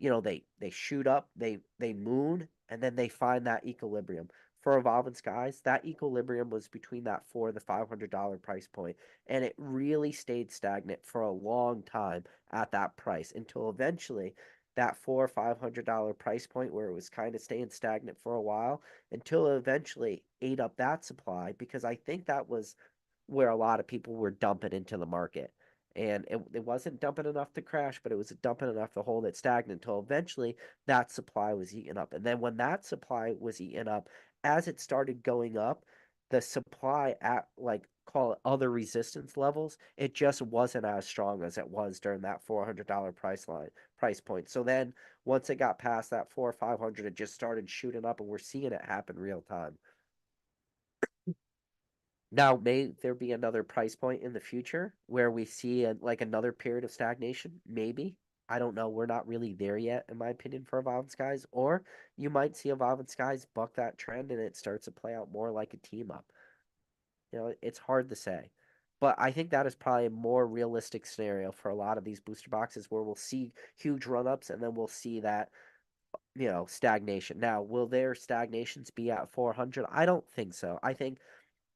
they shoot up, they moon, and then they find that equilibrium. For Evolving Skies, that equilibrium was between that $400 to $500 price point, and it really stayed stagnant for a long time at that price until eventually that $400 or $500 price point where it was kind of staying stagnant for a while until it eventually ate up that supply because I think that was where a lot of people were dumping into the market. And it wasn't dumping enough to crash, but it was dumping enough to hold it stagnant until eventually that supply was eaten up. And then when that supply was eaten up, as it started going up, the supply at like call it other resistance levels, it just wasn't as strong as it was during that $400 price point. So then once it got past that 400 or 500, it just started shooting up, and we're seeing it happen real time. Now, may there be another price point in the future where we see like another period of stagnation? Maybe. I don't know. We're not really there yet, in my opinion, for Evolving Skies. Or you might see Evolving Skies buck that trend and it starts to play out more like a team up. It's hard to say. But I think that is probably a more realistic scenario for a lot of these booster boxes where we'll see huge run ups and then we'll see that, stagnation. Now, will their stagnations be at 400? I don't think so. I think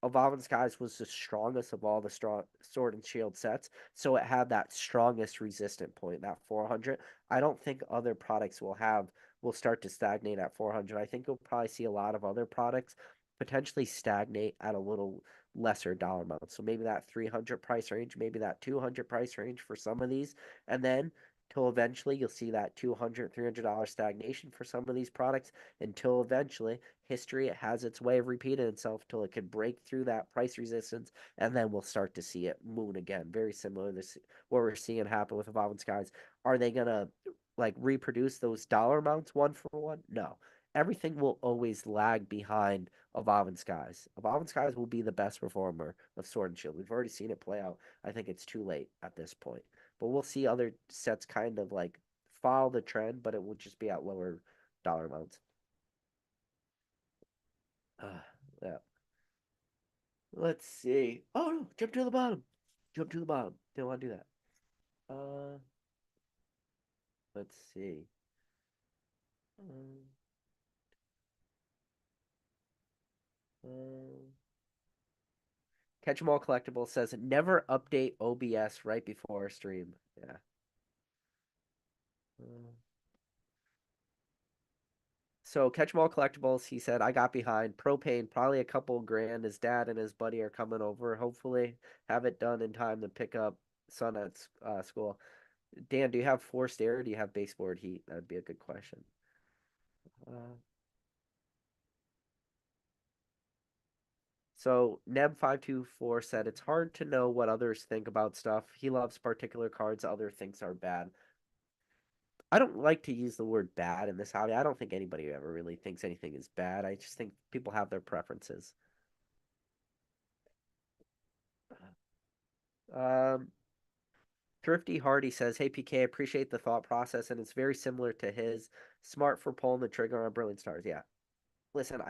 Evolving Skies was the strongest of all the strong Sword and Shield sets, so it had that strongest resistant point, that 400. I don't think other products will start to stagnate at 400. I think you'll probably see a lot of other products potentially stagnate at a little lesser dollar amount. So maybe that 300 price range, maybe that 200 price range for some of these, and then till eventually you'll see that 200 $300 stagnation for some of these products until eventually history has its way of repeating itself till it can break through that price resistance, and then we'll start to see it moon again. Very similar to this, what we're seeing happen with Evolving Skies. Are they gonna like reproduce those dollar amounts one for one? No. Everything will always lag behind Evolving Skies. Evolving Skies will be the best performer of Sword and Shield. We've already seen it play out. I think it's too late at this point. But we'll see other sets kind of like follow the trend, but it will just be at lower dollar amounts. Uh, yeah. Let's see. Oh no, jump to the bottom. Jump to the bottom. Didn't want to do that. Uh, let's see. Um, um, Catch 'em all collectible says never update OBS right before a stream. Yeah. Uh, so Catch 'em all collectibles. He said I got behind propane. Probably a couple grand. His dad and his buddy are coming over. Hopefully have it done in time to pick up son at school. Dan, do you have forced air or do you have baseboard heat? That'd be a good question. Uh, So Neb524 said it's hard to know what others think about stuff. He loves particular cards other thinks are bad. I don't like to use the word bad in this hobby. I don't think anybody ever really thinks anything is bad. I just think people have their preferences. Um, Thrifty Hardy says, "Hey PK, appreciate the thought process, and it's very similar to his. Smart for pulling the trigger on Brilliant Stars. Yeah, listen,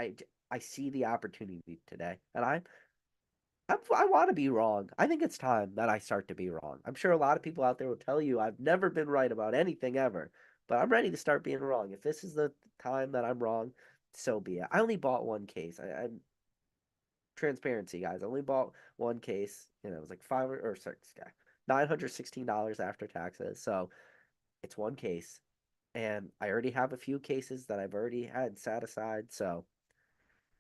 I see the opportunity today, and I want to be wrong. I think it's time that I start to be wrong. I'm sure a lot of people out there will tell you I've never been right about anything ever, but I'm ready to start being wrong. If this is the time that I'm wrong, so be it. I only bought one case. transparency, guys. I only bought one case. It was like five or six, yeah, $916 after taxes. So it's one case, and I already have a few cases that I've already had set aside. So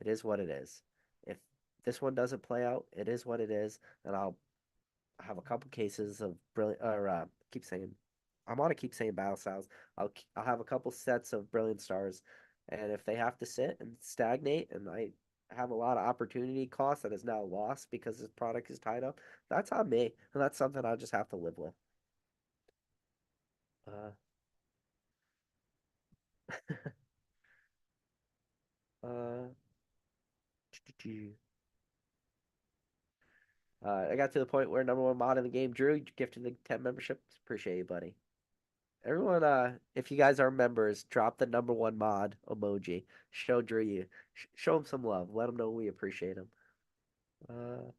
it is what it is. If this one doesn't play out, it is what it is, and I'll have a couple cases of brilliant. Or keep saying, I want to keep saying battle styles. I'll have a couple sets of brilliant stars, and if they have to sit and stagnate, and I have a lot of opportunity cost that is now lost because this product is tied up, that's on me, and that's something I'll just have to live with. Uh, uh, I got to the point where number one mod in the game, Drew, you gifted the 10 membership. Appreciate you, buddy. Everyone, if you guys are members, drop the number one mod emoji. Show Drew you. Show him some love. Let him know we appreciate him. Uh,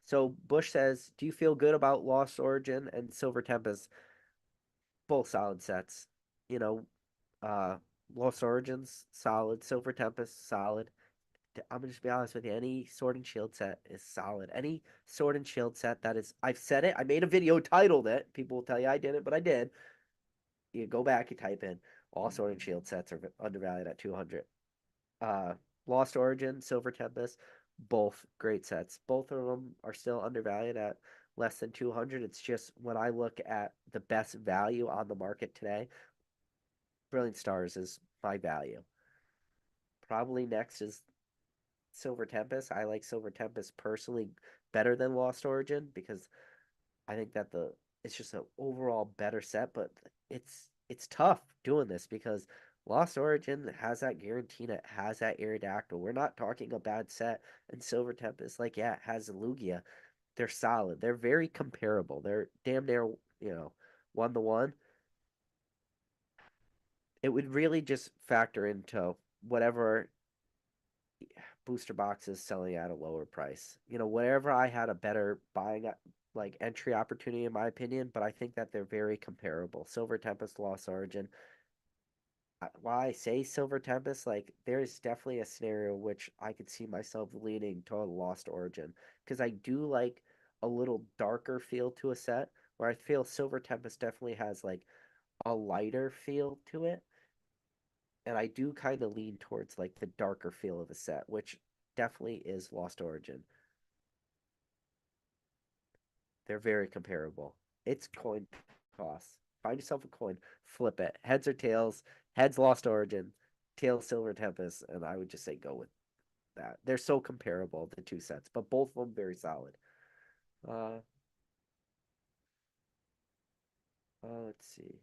so Bush says, do you feel good about Lost Origin and Silver Tempest? Both solid sets. You know, uh, Lost Origins, solid. Silver Tempest, solid. I'm gonna just be honest with you. Any Sword and Shield set is solid. Any Sword and Shield set that is, I've said it. I made a video titled it. People will tell you I didn't, but I did. You go back, you type in all Sword and Shield sets are undervalued at 200. Uh, Lost Origin, Silver Tempest, both great sets. Both of them are still undervalued at less than 200. It's just when I look at the best value on the market today, Brilliant Stars is my value. Probably next is Silver Tempest. I like Silver Tempest personally better than Lost Origin because I think that the it's just an overall better set, but it's tough doing this because Lost Origin has that guarantee, it has that Aerodactyl. We're not talking a bad set, and Silver Tempest, like yeah, it has Lugia. They're solid. They're very comparable. They're damn near, one to one. It would really just factor into whatever booster boxes selling at a lower price. Wherever I had a better buying like entry opportunity in my opinion, but I think that they're very comparable. Silver Tempest, Lost Origin. While I say Silver Tempest, like there's definitely a scenario which I could see myself leaning toward Lost Origin because I do like a little darker feel to a set where I feel Silver Tempest definitely has like a lighter feel to it, and I do kind of lean towards like the darker feel of the set, which definitely is Lost Origin. They're very comparable. It's coin toss. Find yourself a coin, flip it. Heads or tails. Heads Lost Origin, tails Silver Tempest, and I would just say go with that. They're so comparable, the two sets, but both of them very solid. Uh, let's see.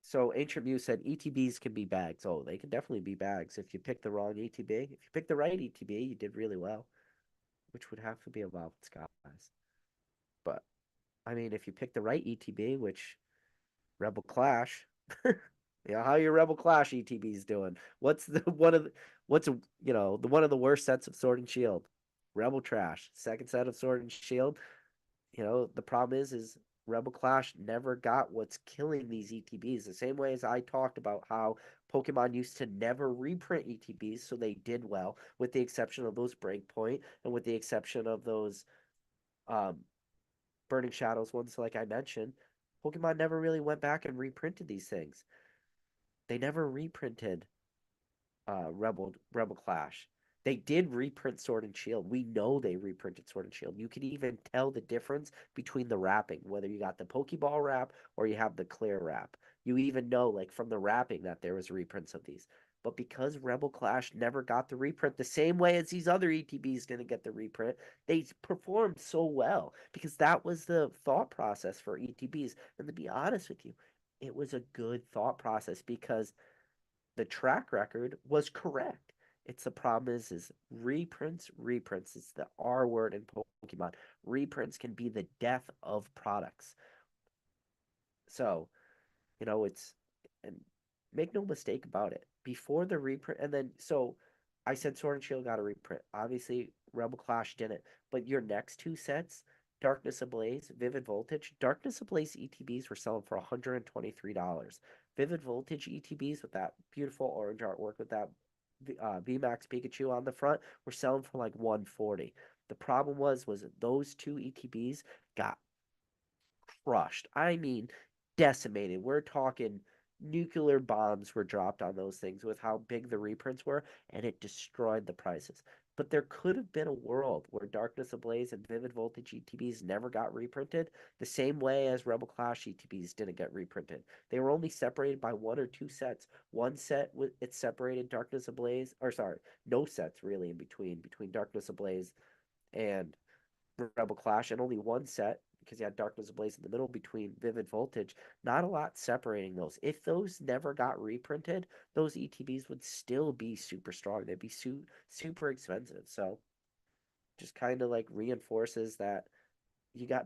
So Ancient Muse said ETBs can be bags. Oh, they can definitely be bags if you pick the wrong ETB. If you pick the right ETB, you did really well, which would have to be about Skies. But I mean, if you pick the right ETB, which Rebel Clash, how your Rebel Clash ETBs doing? What's the one of the, what's the one of the worst sets of Sword and Shield? Rebel Trash. Second set of Sword and Shield. The problem is Rebel Clash never got what's killing these ETBs. The same way as I talked about how Pokemon used to never reprint ETBs, so they did well, with the exception of those Breakpoint and with the exception of those um, Burning Shadows ones, like I mentioned. Pokemon never really went back and reprinted these things. They never reprinted Rebel Clash. They did reprint Sword and Shield. We know they reprinted Sword and Shield. You can even tell the difference between the wrapping, whether you got the Pokeball wrap or you have the clear wrap. You even know, like from the wrapping, that there was reprints of these. But because Rebel Clash never got the reprint the same way as these other ETBs didn't get the reprint, they performed so well because that was the thought process for ETBs. And to be honest with you, it was a good thought process because the track record was correct. It's the problem is reprints is the R word in Pokemon. Reprints can be the death of products. So, it's and make no mistake about it. Before the reprint and then so I said Sword and Shield got a reprint. Obviously Rebel Clash didn't. But your next two sets, Darkness Ablaze, Vivid Voltage, Darkness Ablaze ETBs were selling for $123. Vivid Voltage ETBs with that beautiful orange artwork with that VMAX Pikachu on the front were selling for like 140. The problem was that those two ETBs got crushed. I mean, decimated. We're talking nuclear bombs were dropped on those things with how big the reprints were, and it destroyed the prices. But there could have been a world where Darkness Ablaze and Vivid Voltage ETBs never got reprinted, the same way as Rebel Clash ETBs didn't get reprinted. They were only separated by one or two sets. One set it separated Darkness Ablaze, or sorry, no sets really in between Darkness Ablaze and Rebel Clash, and only one set because you had Darkness Ablaze in the middle between Vivid Voltage. Not a lot separating those. If those never got reprinted, those ETBs would still be super strong. They'd be super expensive. So just kind of like reinforces that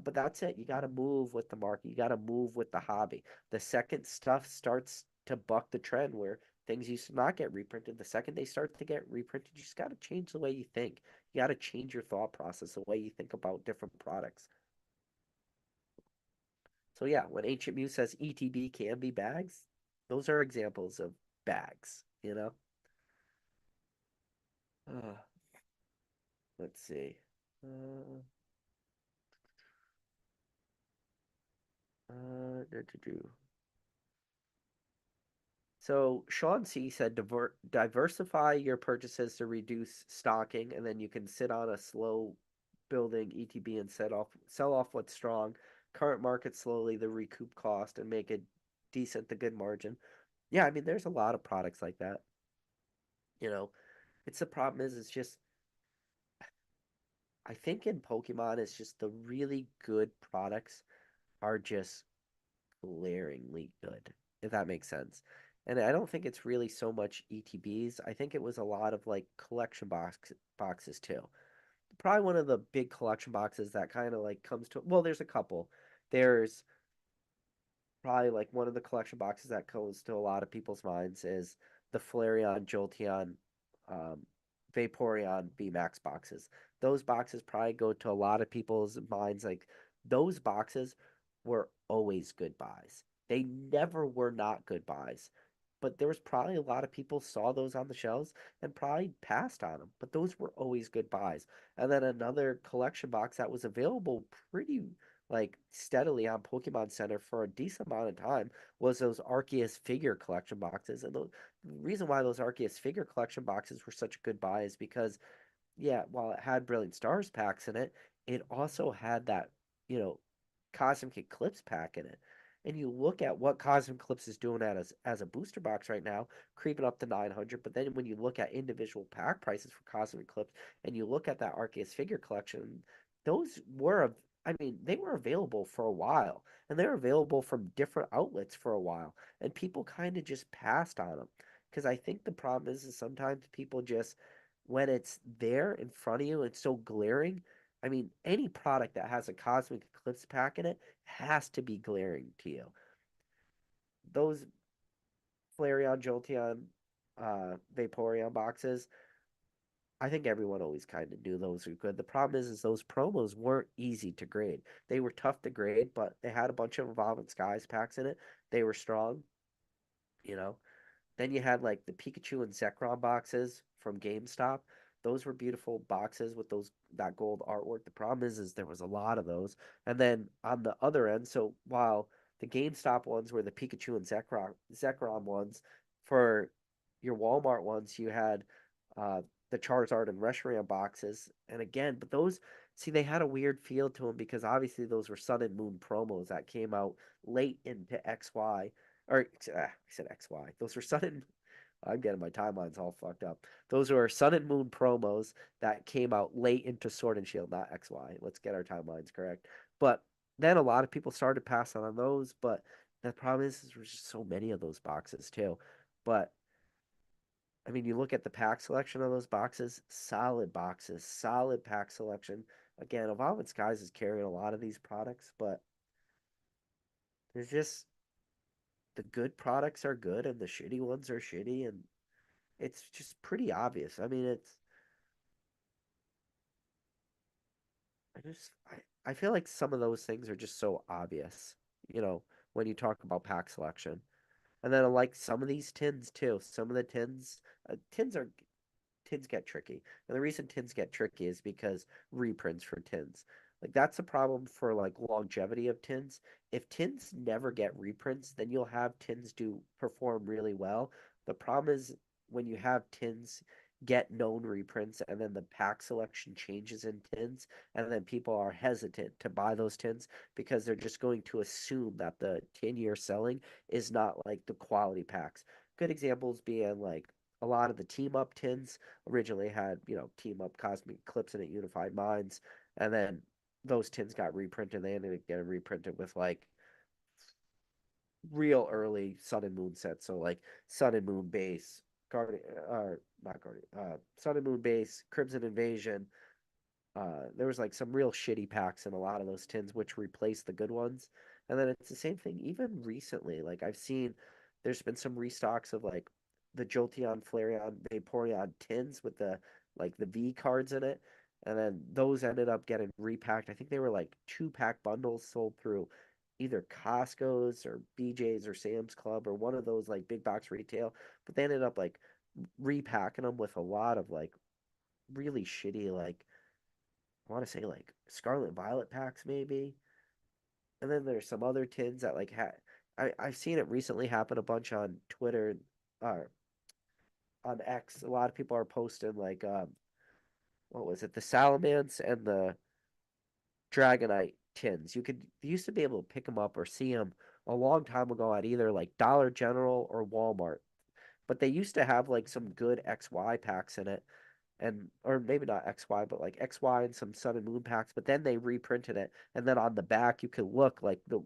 but that's it. You got to move with the market. You got to move with the hobby. The second stuff starts to buck the trend where things used to not get reprinted, the second they start to get reprinted, you just got to change the way you think. You got to change your thought process, the way you think about different products. So yeah, when Ancient Muse says ETB can be bags, those are examples of bags, you know? Uh, let's see. Uh, do. So Sean C said diversify your purchases to reduce stocking, and then you can sit on a slow building ETB and sell off what's strong. Current market slowly to recoup cost and make a decent to good margin. Yeah, I mean there's a lot of products like that. You know, it's the problem is it's just I think in Pokemon it's just the really good products are just glaringly good, if that makes sense. And I don't think it's really so much ETBs. I think it was a lot of like boxes too. Probably one of the big collection boxes that kind of like comes to well, there's a couple. There's probably like one of the collection boxes that goes to a lot of people's minds is the Flareon, Jolteon, um, Vaporeon VMAX boxes. Those boxes probably go to a lot of people's minds. Like those boxes were always good buys. They never were not good buys. But there was probably a lot of people saw those on the shelves and probably passed on them. But those were always good buys. And then another collection box that was available pretty like steadily on Pokemon Center for a decent amount of time was those Arceus figure collection boxes. And the reason why those Arceus figure collection boxes were such a good buy is because, yeah, while it had Brilliant Stars packs in it, it also had that, you know, Cosmic Eclipse pack in it. And you look at what Cosmic Eclipse is doing as a booster box right now, creeping up to 900. But then when you look at individual pack prices for Cosmic Eclipse and you look at that Arceus figure collection, those were, I mean, they were available for a while and they were available from different outlets for a while. And people kind of just passed on them. Because I think the problem is sometimes people just, when it's there in front of you, it's so glaring. I mean, any product that has a Cosmic Eclipse pack in it has to be glaring to you. Those Flareon, Jolteon, Vaporeon boxes, I think everyone always kind of knew those were good. The problem is those promos weren't easy to grade. They were tough to grade, but they had a bunch of Evolving Skies packs in it. They were strong, you know. Then you had like the Pikachu and Zekrom boxes from GameStop. Those were beautiful boxes with that gold artwork. The problem is there was a lot of those. And then on the other end, so while the GameStop ones were the Pikachu and Zekrom ones, for your Walmart ones, you had uh, the Charizard and Reshiram boxes. And again, but those, see, they had a weird feel to them because obviously those were Sun and Moon promos that came out late into XY or I said XY. Those were Sun and I'm getting my timelines all fucked up. Those were Sun and Moon promos that came out late into Sword and Shield, not XY. Let's get our timelines correct. But then a lot of people started passing on those, but the problem is there's just so many of those boxes too. But I mean, you look at the pack selection of those boxes, solid pack selection. Again, Evolving Skies is carrying a lot of these products, but there's just the good products are good and the shitty ones are shitty, and it's just pretty obvious. I mean, I feel like some of those things are just so obvious, you know, when you talk about pack selection. And then like some of these tins too. Some of the tins, tins get tricky. And the reason tins get tricky is because reprints for tins. Like that's a problem for like longevity of tins. If tins never get reprints, then you'll have tins do perform really well. The problem is when you have tins get known reprints and then the pack selection changes in tins and then people are hesitant to buy those tins because they're just going to assume that the tin you're selling is not like the quality packs. Good examples being like a lot of the team up tins originally had, team up Cosmic Eclipse in it, Unified Minds, and then those tins got reprinted. They ended up getting reprinted with like real early Sun and Moon sets. So like Sun and Moon base, Guardian, not Guardian, Sun and Moon base, Crimson Invasion. There was like some real shitty packs in a lot of those tins, which replaced the good ones. And then it's the same thing even recently. Like I've seen, there's been some restocks of like the Jolteon, Flareon, Vaporeon tins with the like the V cards in it, and then those ended up getting repacked. I think they were like 2-pack bundles sold through either Costco's or BJ's or Sam's Club or one of those like big box retail, but they ended up like repacking them with a lot of like really shitty like I want to say like Scarlet Violet packs maybe. And then there's some other tins that like I've seen it recently happen a bunch on Twitter, uh, on X. A lot of people are posting like what was it, the Salamence and the Dragonite tins. You used to be able to pick them up or see them a long time ago at either like Dollar General or Walmart. But they used to have like some good XY packs in it and or maybe not XY, but like XY and some Sun and Moon packs. But then they reprinted it, and then on the back you could look like the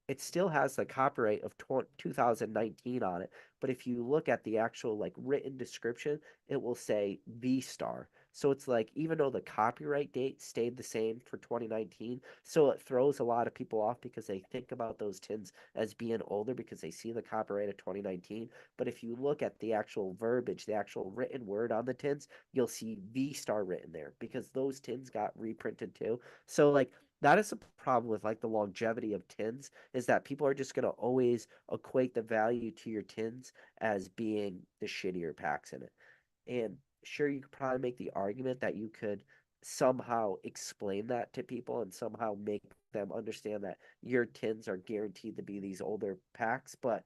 it still has the copyright of 2019 on it, but if you look at the actual like written description, it will say V Star. So it's like even though the copyright date stayed the same for 2019, so it throws a lot of people off because they think about those tins as being older because they see the copyright of 2019. But if you look at the actual verbiage, the actual written word on the tins, you'll see V Star written there because those tins got reprinted too. So like that is a problem with like the longevity of tins is that people are just going to always equate the value to your tins as being the shittier packs in it. And sure, you could probably make the argument that you could somehow explain that to people and somehow make them understand that your tins are guaranteed to be these older packs, but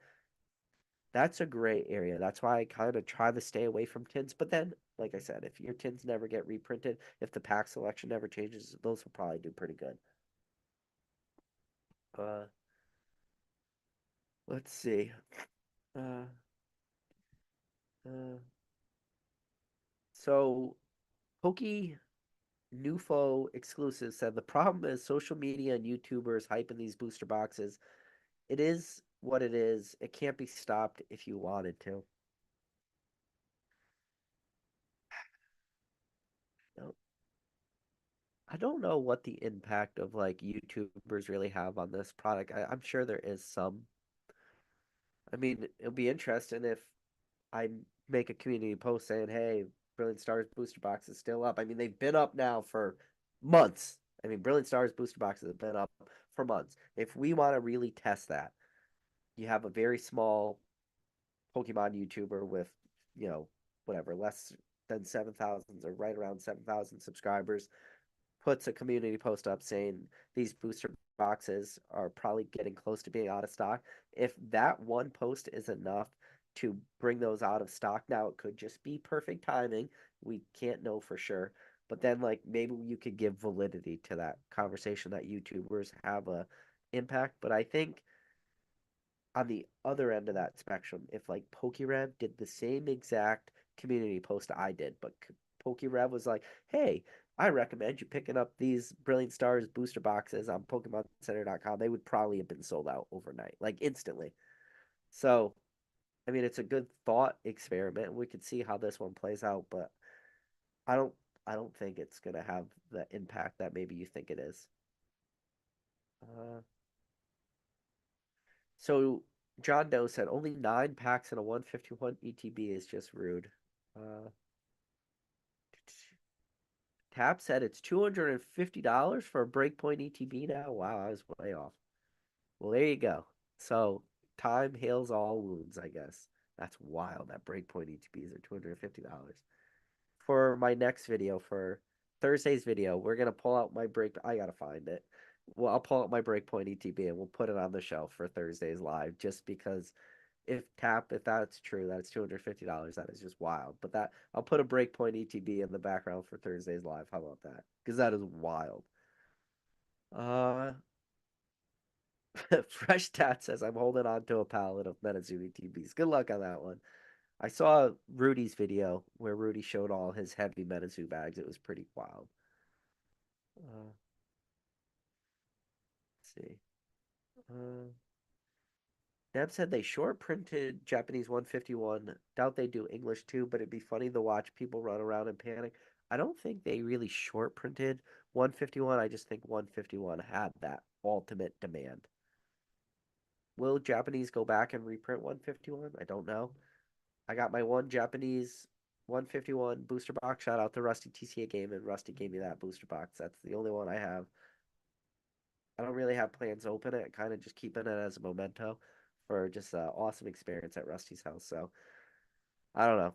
that's a gray area. That's why I kind of try to stay away from tins. But then, like I said, if your tins never get reprinted, if the pack selection never changes, those will probably do pretty good. Uh, let's see. Uh, uh, so Pokey Nufo exclusive said the problem is social media and YouTubers hyping these booster boxes. It is what it is. It can't be stopped if you wanted to. No, I don't know what the impact of like YouTubers really have on this product. I'm sure there is some. I mean, it'll be interesting if I make a community post saying, "Hey, Brilliant Stars booster box is still up." I mean, they've been up now for months. I mean, Brilliant Stars booster boxes have been up for months. If we want to really test that, you have a very small Pokemon YouTuber with, whatever, less than 7,000 or right around 7,000 subscribers puts a community post up saying these booster boxes are probably getting close to being out of stock. If that one post is enough to bring those out of stock, now it could just be perfect timing. We can't know for sure. But then like maybe you could give validity to that conversation that YouTubers have a impact. But I think on the other end of that spectrum, if like PokeRev did the same exact community post I did, but PokeRev was like, "Hey, I recommend you picking up these Brilliant Stars booster boxes on PokemonCenter.com," they would probably have been sold out overnight, like instantly. So, I mean, it's a good thought experiment. We could see how this one plays out, but I don't, I don't think it's gonna have the impact that maybe you think it is. Uh, So John Doe said only 9 packs in a 151 ETB is just rude. Uh, Tap said it's $250 for a Breakpoint ETB now. Wow, I was way off. Well, there you go. So Time heals all wounds, I guess. That's wild. That breakpoint ETBs are $250. For my next video, for Thursday's video, we're gonna pull out my break. I gotta find it. Well, I'll pull out my breakpoint ETB and we'll put it on the shelf for Thursday's live, just because if that's true, that's $250. That is just wild. But that I'll put a breakpoint ETB in the background for Thursday's live. How about that? Because that is wild. Uh, Fresh Tat says I'm holding on to a pallet of Metazoo ETBs. Good luck on that one. I saw Rudy's video where Rudy showed all his heavy Metazoo bags. It was pretty wild. Let's see. Uh, Deb said they short printed Japanese 151. Doubt they do English too, but it'd be funny to watch people run around and panic. I don't think they really short printed 151. I just think 151 had that ultimate demand. Will Japanese go back and reprint 151? I don't know. I got my one Japanese 151 booster box. Shout out to Rusty TCA Game, and Rusty gave me that booster box. That's the only one I have. I don't really have plans to open it. Kind of just keeping it as a memento for just an awesome experience at Rusty's house. So I don't know.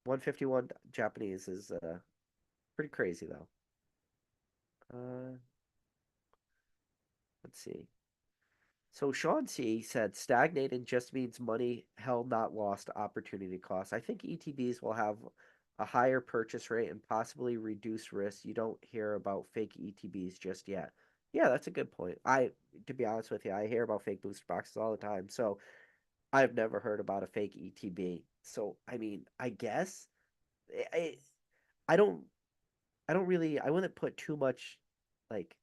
151 Japanese is pretty crazy though. Uh, let's see. So Sean C said stagnating just means money held not lost opportunity cost. I think ETBs will have a higher purchase rate and possibly reduce risk. You don't hear about fake ETBs just yet. Yeah, that's a good point. To be honest with you, I hear about fake booster boxes all the time. So I've never heard about a fake ETB. So I mean, I guess I I don't I don't really I wouldn't put too much like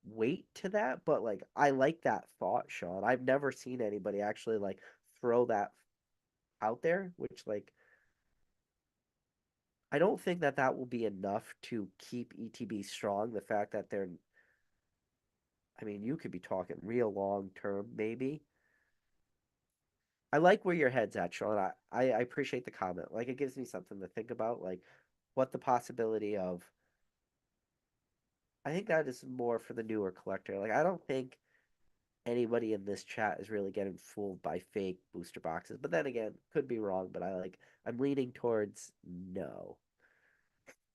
weight to that, but like I like that thought, Sean. I've never seen anybody actually like throw that out there, which like I don't think that that will be enough to keep ETB strong. The fact that they're, I mean, you could be talking real long term, maybe. I like where your head's at, Sean. I appreciate the comment. Like it gives me something to think about, like what the possibility of. I think that is more for the newer collector. Like I don't think anybody in this chat is really getting fooled by fake booster boxes. But then again, could be wrong, but I'm leaning towards no.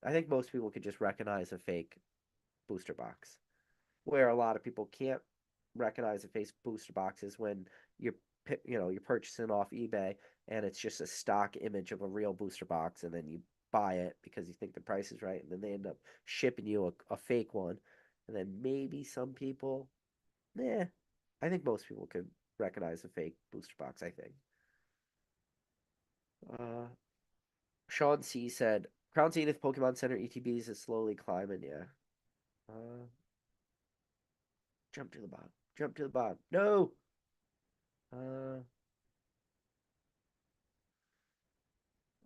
I think most people could just recognize a fake booster box. Where a lot of people can't recognize a fake booster box is when you're you're purchasing off eBay and it's just a stock image of a real booster box and then you buy it because you think the price is right and then they end up shipping you a fake one and then maybe some people yeah, I think most people could recognize a fake booster box, I think. Uh, Sean C said, Crown Zenith Pokemon Center ETBs is slowly climbing, yeah. Uh, jump to the bottom. Jump to the bottom. No! Uh,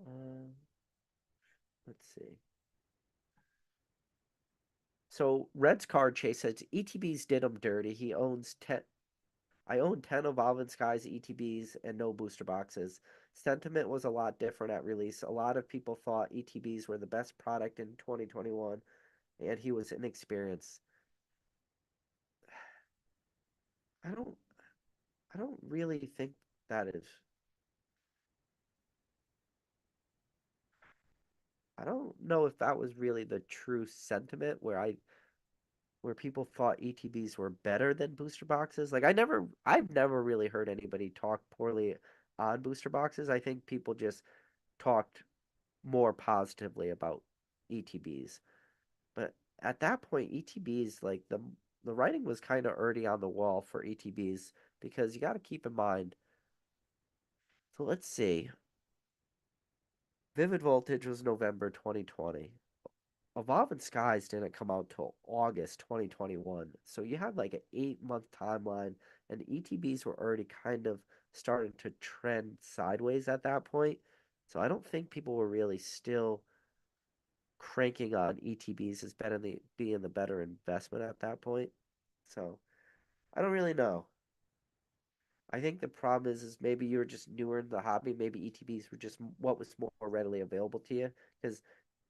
uh, let's see. So Red's card chase says ETBs did him dirty. He owns 10. I own 10 Evolving Skies ETBs and no booster boxes. Sentiment was a lot different at release. A lot of people thought ETBs were the best product in 2021, and he was inexperienced. I don't I don't really think that is. I don't know if that was really the true sentiment where people thought ETBs were better than booster boxes. Like I've never really heard anybody talk poorly on booster boxes. I think people just talked more positively about ETBs. But at that point, ETBs like the writing was kind of already on the wall for ETBs because you got to keep in mind. So let's see. Vivid Voltage was November 2020. Evolving Skies didn't come out till August 2021. So you had like an 8-month timeline, and ETBs were already kind of starting to trend sideways at that point. So I don't think people were really still cranking on ETBs as being the better investment at that point. So I don't really know. I think the problem is maybe you're just newer in the hobby. Maybe ETBs were just what was more readily available to you. Because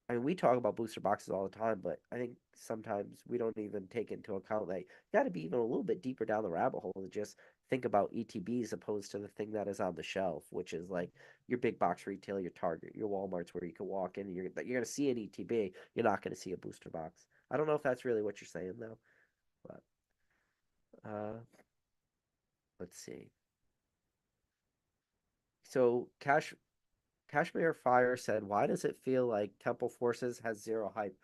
I mean, we talk about booster boxes all the time, but I think sometimes we don't even take into account that you got to be even a little bit deeper down the rabbit hole to just think about ETBs opposed to the thing that is on the shelf, which is like your big box retail, your Target, your Walmarts, where you can walk in and you're gonna see an ETB. You're not gonna see a booster box. I don't know if that's really what you're saying though, but let's see. So Cashmere Fire said, "Why does it feel like Temple Forces has zero hype?"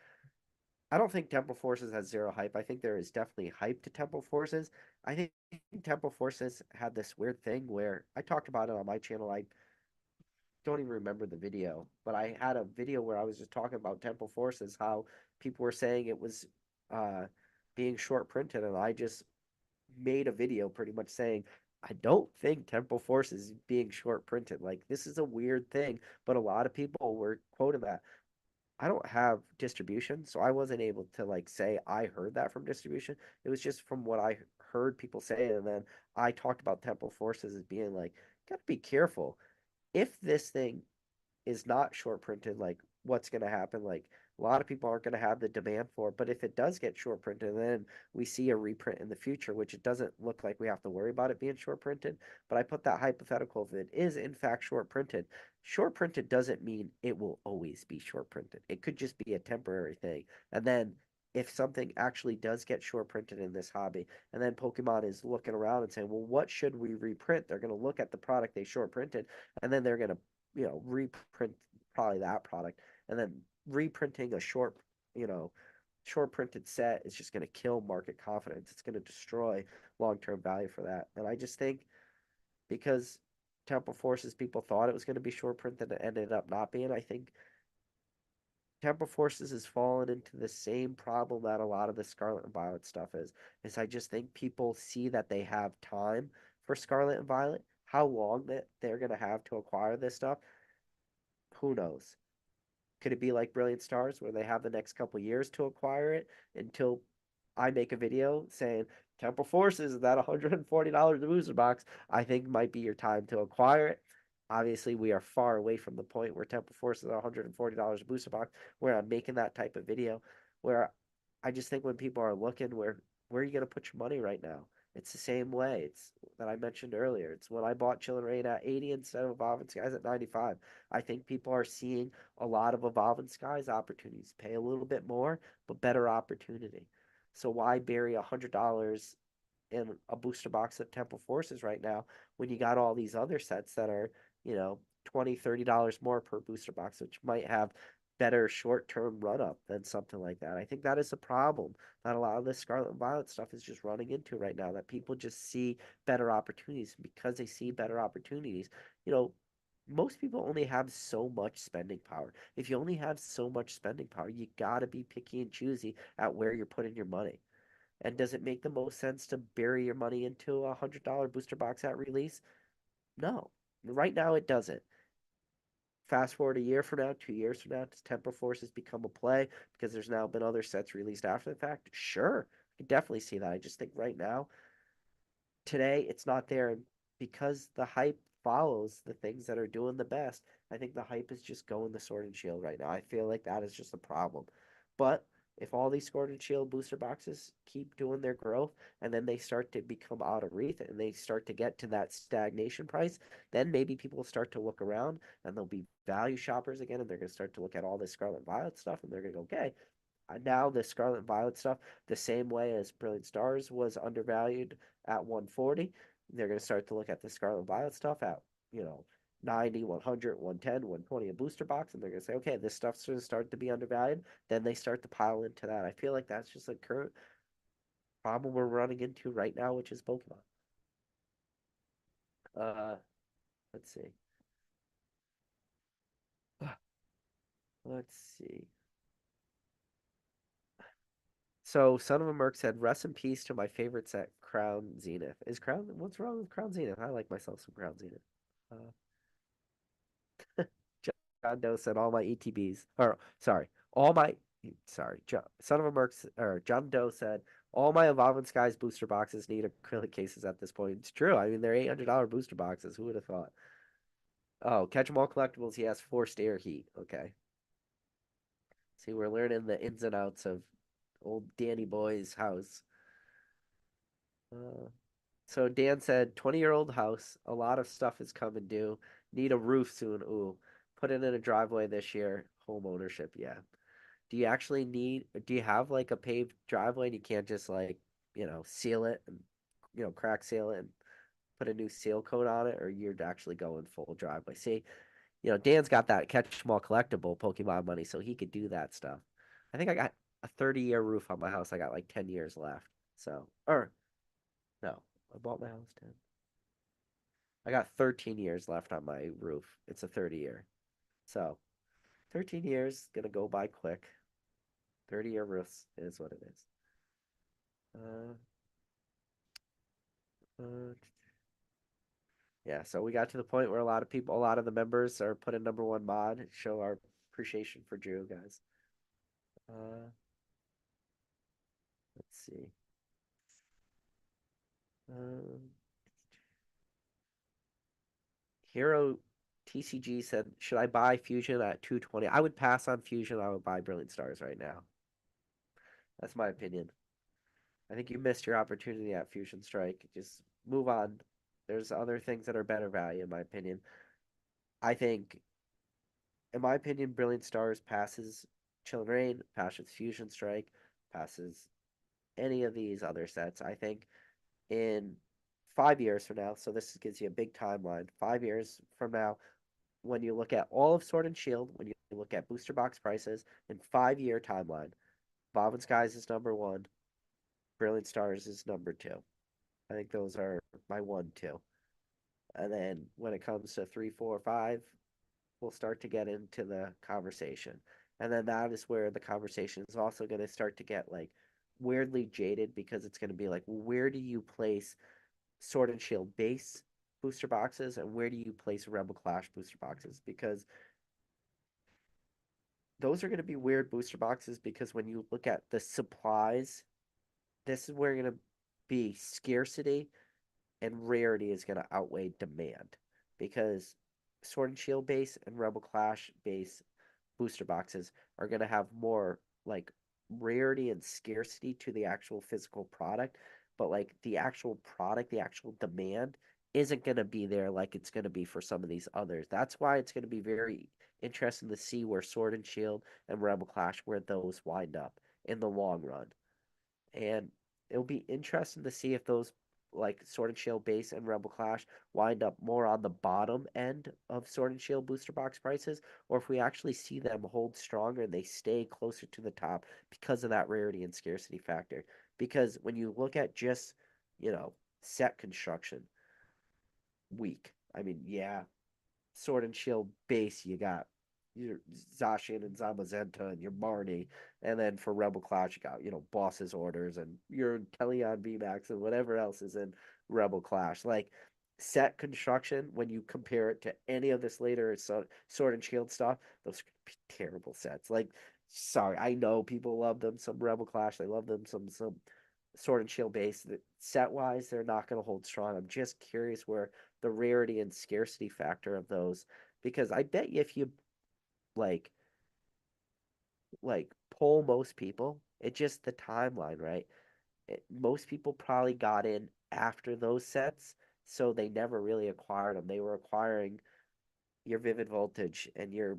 I don't think Temple Forces has zero hype. I think there is definitely hype to Temple Forces. I think Temple Forces had this weird thing where I talked about it on my channel. I don't even remember the video, but I had a video where I was just talking about Temple Forces, how people were saying it was uh, being short printed, and I just made a video pretty much saying I don't think Temple Forces is being short printed. Like this is a weird thing, but a lot of people were quoting that. I don't have distribution, so I wasn't able to like say I heard that from distribution. It was just from what I heard people say, and then I talked about Temple Forces as being like, gotta be careful. If this thing is not short printed, like what's going to happen? Like a lot of people aren't going to have the demand for it. But if it does get short printed, then we see a reprint in the future, which it doesn't look like we have to worry about it being short printed. But I put that hypothetical if it is in fact short printed. Short printed doesn't mean it will always be short printed. It could just be a temporary thing. And then if something actually does get short printed in this hobby, and then Pokemon is looking around and saying, well, what should we reprint? They're going to look at the product they short printed, and then they're going to reprint probably that product, and then reprinting a you know, short printed set is just going to kill market confidence. It's going to destroy long term value for that. And I just think because Temple Forces people thought it was going to be short printed and it ended up not being, I think Temple Forces has fallen into the same problem that a lot of the Scarlet and Violet stuff is I just think people see that they have time for Scarlet and Violet. How long that they're going to have to acquire this stuff, who knows? Could it be like Brilliant Stars where they have the next couple years to acquire it until I make a video saying Temple Forces, that $140 booster box, I think might be your time to acquire it. Obviously, we are far away from the point where Temple Forces is $140 booster box, where I'm making that type of video, where I just think when people are looking, where are you going to put your money right now? It's the same way. It's that I mentioned earlier. It's when I bought Chillin' Rain at 80 instead of Evolving Skies at 95. I think people are seeing a lot of Evolving Skies opportunities. Pay a little bit more, but better opportunity. So why bury $100 in a booster box of Temple Forces right now when you got all these other sets that are, $20, $30 more per booster box, which might have better short-term run-up than something like that. I think that is a problem that a lot of this Scarlet and Violet stuff is just running into right now, that people just see better opportunities. Because they see better opportunities, you know, most people only have so much spending power. If you only have so much spending power, you got to be picky and choosy at where you're putting your money. And does it make the most sense to bury your money into a $100 booster box at release? No. Right now, it doesn't. Fast forward a year from now, 2 years from now, does Temper Forces become a play because there's now been other sets released after the fact? Sure. I can definitely see that. I just think right now, today, it's not there. And because the hype follows the things that are doing the best, I think the hype is just going the Sword and Shield right now. I feel like that is just a problem. But if all these Sword and Shield booster boxes keep doing their growth and then they start to become out of reach and they start to get to that stagnation price, then maybe people will start to look around and they'll be value shoppers again, and they're going to start to look at all this Scarlet Violet stuff and they're going to go, okay, now the Scarlet and Violet stuff, the same way as Brilliant Stars was undervalued at 140, they're going to start to look at the Scarlet and Violet stuff at, you know, 90, 100, 110, 120 a booster box, and they're going to say, okay, this stuff's going to start to be undervalued. Then they start to pile into that. I feel like that's just a current problem we're running into right now, which is Pokemon. Uh, let's see. Let's see. So, Son of a Merc said, "Rest in peace to my favorite set, Crown Zenith." Is Crown? What's wrong with Crown Zenith? I like myself some Crown Zenith. Uh, John Doe said, "All my ETBs." Or sorry, all my. Sorry, Son of a Merc or John Doe said, "All my Evolving Skies booster boxes need acrylic cases at this point." It's true. I mean, they're $800 booster boxes. Who would have thought? Oh, Catch 'em all collectibles. He has forced air heat. Okay. See, we're learning the ins and outs of old Danny Boy's house. Uh, So Dan said, 20-year-old house, a lot of stuff is coming due. Need a roof soon. Ooh, put it in a driveway this year. Home ownership, yeah. Do you have like a paved driveway and you can't just like, seal it and, crack seal it and put a new seal coat on it, or you're actually going full driveway? See, Dan's got that catch 'em all collectible Pokemon money, so he could do that stuff. I think I got a 30-year roof on my house. I got like 10 years left. So, or no, I bought my house 10. I got 13 years left on my roof. It's a 30-year. So, 13 years gonna go by quick. 30-year roofs is what it is. Uh, uh, yeah, so we got to the point where a lot of the members are putting number one mod, show our appreciation for Drew, guys. Uh, let's see. Um, Hero TCG said, should I buy Fusion at 220? I would pass on Fusion. I would buy Brilliant Stars right now. That's my opinion. I think you missed your opportunity at Fusion Strike. Just move on. There's other things that are better value, in my opinion. I think, in my opinion, Brilliant Stars passes Chill and Rain, passes Fusion Strike, passes any of these other sets. I think in 5 years from now, so this gives you a big timeline. 5 years from now, when you look at all of Sword and Shield, when you look at booster box prices in 5 year timeline, Bob and Skies is number one, Brilliant Stars is number two. I think those are my one, two. And then when it comes to three, four, five, we'll start to get into the conversation. And then that is where the conversation is also going to start to get like weirdly jaded, because it's going to be like, where do you place Sword and Shield base booster boxes and where do you place Rebel Clash booster boxes? Because those are going to be weird booster boxes, because when you look at the supplies, this is where you're going to be scarcity and rarity is going to outweigh demand, because Sword and Shield base and Rebel Clash base booster boxes are going to have more like rarity and scarcity to the actual physical product, but like the actual product, the actual demand isn't going to be there like it's going to be for some of these others. That's why it's going to be very interesting to see where Sword and Shield and Rebel Clash, where those wind up in the long run. And it'll be interesting to see if those like Sword and Shield base and Rebel Clash wind up more on the bottom end of Sword and Shield booster box prices, or if we actually see them hold stronger and they stay closer to the top because of that rarity and scarcity factor. Because when you look at just, you know, set construction, weak. I mean, yeah, Sword and Shield base, you got your Zacian and Zamazenta and your Marnie. And then for Rebel Clash, you got, Boss's Orders and your Teleon VMAX and whatever else is in Rebel Clash. Like, set construction, when you compare it to any of this later Sword and Shield stuff, those could be terrible sets. Like, sorry, I know people love them, some Rebel Clash, they love them, some Sword and Shield base. Set wise, they're not going to hold strong. I'm just curious where the rarity and scarcity factor of those, because I bet you if you like poll most people, it just the timeline, right? Most people probably got in after those sets, so they never really acquired them. They were acquiring your Vivid Voltage and your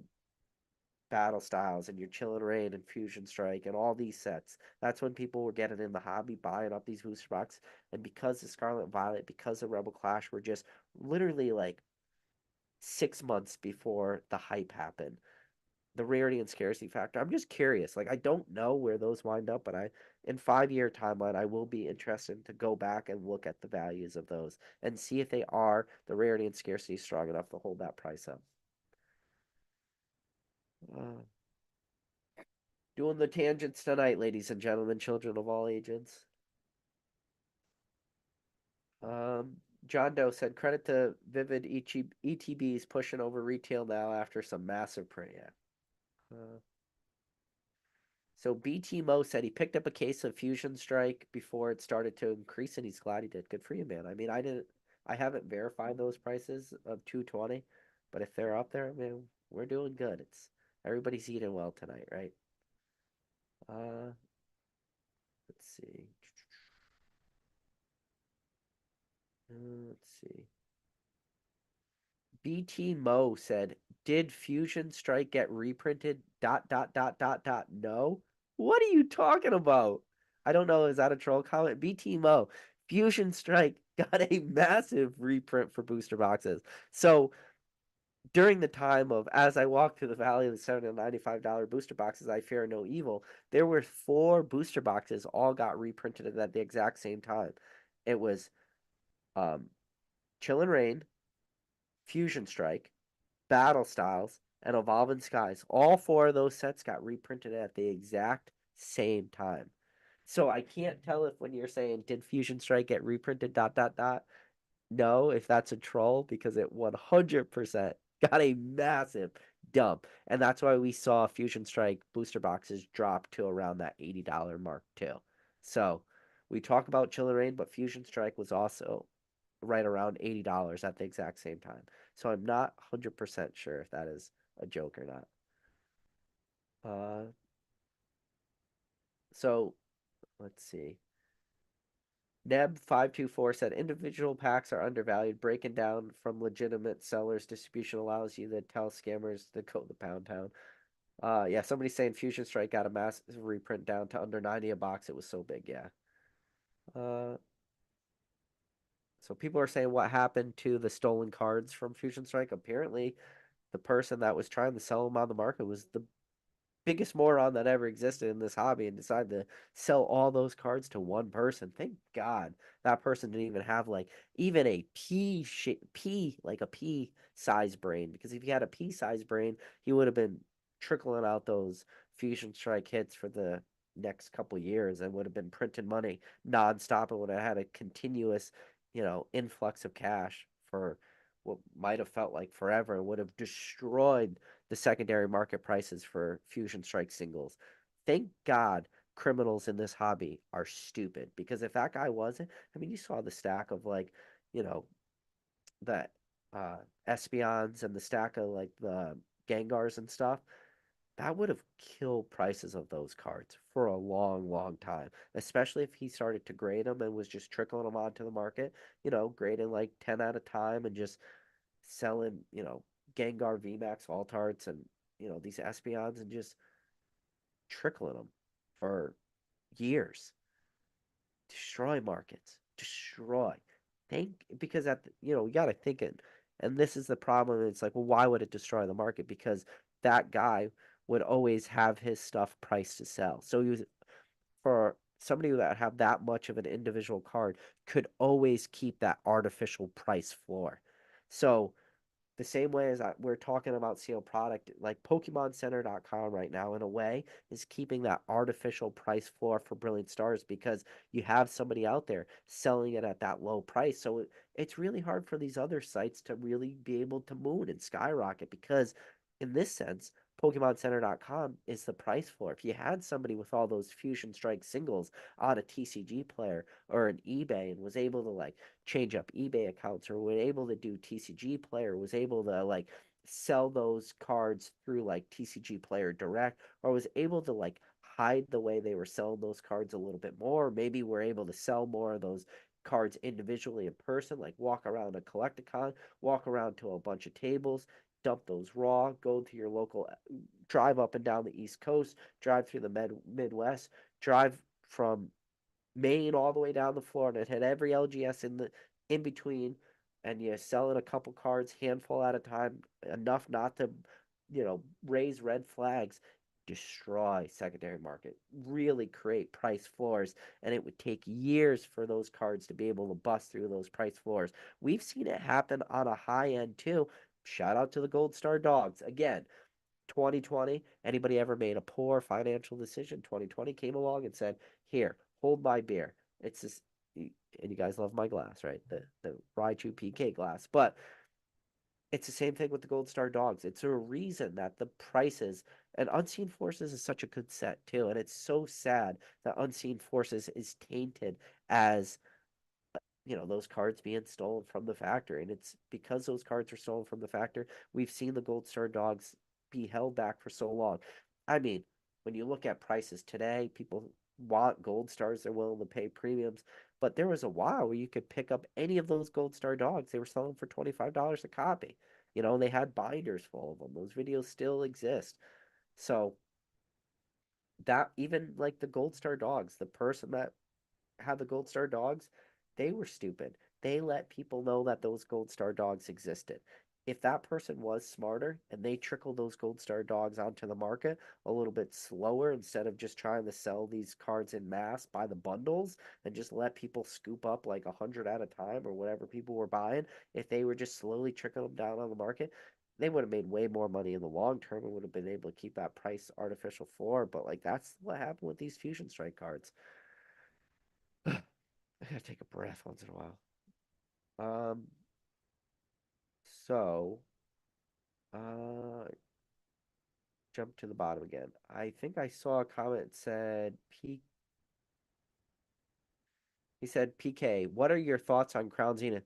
Battle Styles and your Chill and Rain and Fusion Strike and all these sets. That's when people were getting in the hobby, buying up these booster boxes. And because of Scarlet Violet, because of Rebel Clash, were just literally like 6 months before the hype happened. The rarity and scarcity factor. I'm just curious. Like, I don't know where those wind up, but in 5 year timeline, I will be interested to go back and look at the values of those and see if they are the rarity and scarcity strong enough to hold that price up. Uh, Doing the tangents tonight, ladies and gentlemen, children of all ages. Um, John Doe said, credit to Vivid ETBs pushing over retail now after some massive print. Yeah. So BT Mo said he picked up a case of Fusion Strike before it started to increase, and he's glad he did. Good for you, man. I mean, I haven't verified those prices of 220, but if they're up there, man, we're doing good. It's everybody's eating well tonight, right? Uh, let's see. Let's see. BT Mo said, "Did Fusion Strike get reprinted? Dot dot dot dot dot. No. What are you talking about? I don't know. Is that a troll comment? BT Mo, Fusion Strike got a massive reprint for booster boxes. So during the time of as I walked through the valley of the $795 booster boxes, I fear no evil. There were four booster boxes, all got reprinted at the exact same time. It was um, Chill and Rain, Fusion Strike, Battle Styles, and Evolving Skies. All four of those sets got reprinted at the exact same time. So I can't tell if when you're saying did Fusion Strike get reprinted dot dot dot, no, if that's a troll, because it 100% got a massive dump. And that's why we saw Fusion Strike booster boxes drop to around that $80 mark too. So we talk about Chill and Rain, but Fusion Strike was also right around $80 at the exact same time. So I'm not 100% sure if that is a joke or not. Uh, so let's see. Neb524 said individual packs are undervalued. Breaking down from legitimate sellers, distribution allows you to tell scammers to go to Pound Town. Yeah, somebody's saying Fusion Strike got a massive reprint down to under 90 a box. It was so big, yeah. Uh, so people are saying what happened to the stolen cards from Fusion Strike. Apparently, the person that was trying to sell them on the market was the biggest moron that ever existed in this hobby and decided to sell all those cards to one person. Thank God that person didn't even have like even a pea like a pea size brain, because if he had a pea size brain, he would have been trickling out those Fusion Strike hits for the next couple years and would have been printing money nonstop and would have had a continuous, influx of cash for what might have felt like forever and would have destroyed the secondary market prices for Fusion Strike singles. Thank God criminals in this hobby are stupid, because if that guy wasn't, I mean, you saw the stack of like, you know, the uh Espeons and the stack of like the Gengars and stuff. That would have killed prices of those cards for a long, long time, especially if he started to grade them and was just trickling them onto the market, grading like 10 at a time and just selling, Gengar VMAX Altarts and, these Espeons and just trickling them for years. Destroy markets. Destroy. Think because you got to think it. And this is the problem. It's like, well, why would it destroy the market? Because that guy would always have his stuff priced to sell. So he was for somebody that have that much of an individual card could always keep that artificial price floor. So the same way as we're talking about sealed product, like PokemonCenter.com right now, in a way, is keeping that artificial price floor for Brilliant Stars because you have somebody out there selling it at that low price. So it's really hard for these other sites to really be able to moon and skyrocket because, in this sense, PokemonCenter.com is the price floor. If you had somebody with all those Fusion Strike singles on a TCG player or an eBay and was able to like change up eBay accounts or was able to do TCG Player, was able to like sell those cards through like TCG Player Direct, or was able to like hide the way they were selling those cards a little bit more. Maybe we're able to sell more of those cards individually in person, like walk around a Collecticon, walk around to a bunch of tables, dump those raw, go to your local, drive up and down the East Coast, drive through the Midwest, drive from Maine all the way down to Florida. It had every LGS in between, and you sell it a couple cards, handful at a time, enough not to, raise red flags, destroy secondary market, really create price floors, and it would take years for those cards to be able to bust through those price floors. We've seen it happen on a high end too. Shout out to the Gold Star Dogs again. 2020, anybody ever made a poor financial decision? 2020 came along and said, "Here, hold my beer." It's this, and you guys love my glass, right? The Raichu PK glass, but it's the same thing with the Gold Star Dogs. It's a reason that the prices and Unseen Forces is such a good set too, and it's so sad that Unseen Forces is tainted as those cards being stolen from the factory. And it's because those cards are stolen from the factory, we've seen the Gold Star Dogs be held back for so long. I mean, when you look at prices today, people want gold stars, they're willing to pay premiums. But there was a while where you could pick up any of those Gold Star dogs. They were selling for $25 a copy. And they had binders full of them. Those videos still exist. So that even like the Gold Star dogs, the person that had the Gold Star dogs, they were stupid. They let people know that those Gold Star dogs existed. If that person was smarter and they trickled those Gold Star dogs onto the market a little bit slower instead of just trying to sell these cards in mass by the bundles and just let people scoop up like 100 at a time or whatever people were buying, if they were just slowly trickling them down on the market, they would have made way more money in the long term and would have been able to keep that price artificial floor. But like that's what happened with these Fusion Strike cards. I gotta take a breath once in a while. Um, so, uh, jump to the bottom again. I think I saw a comment that said P. He said, PK, what are your thoughts on Crown Zenith?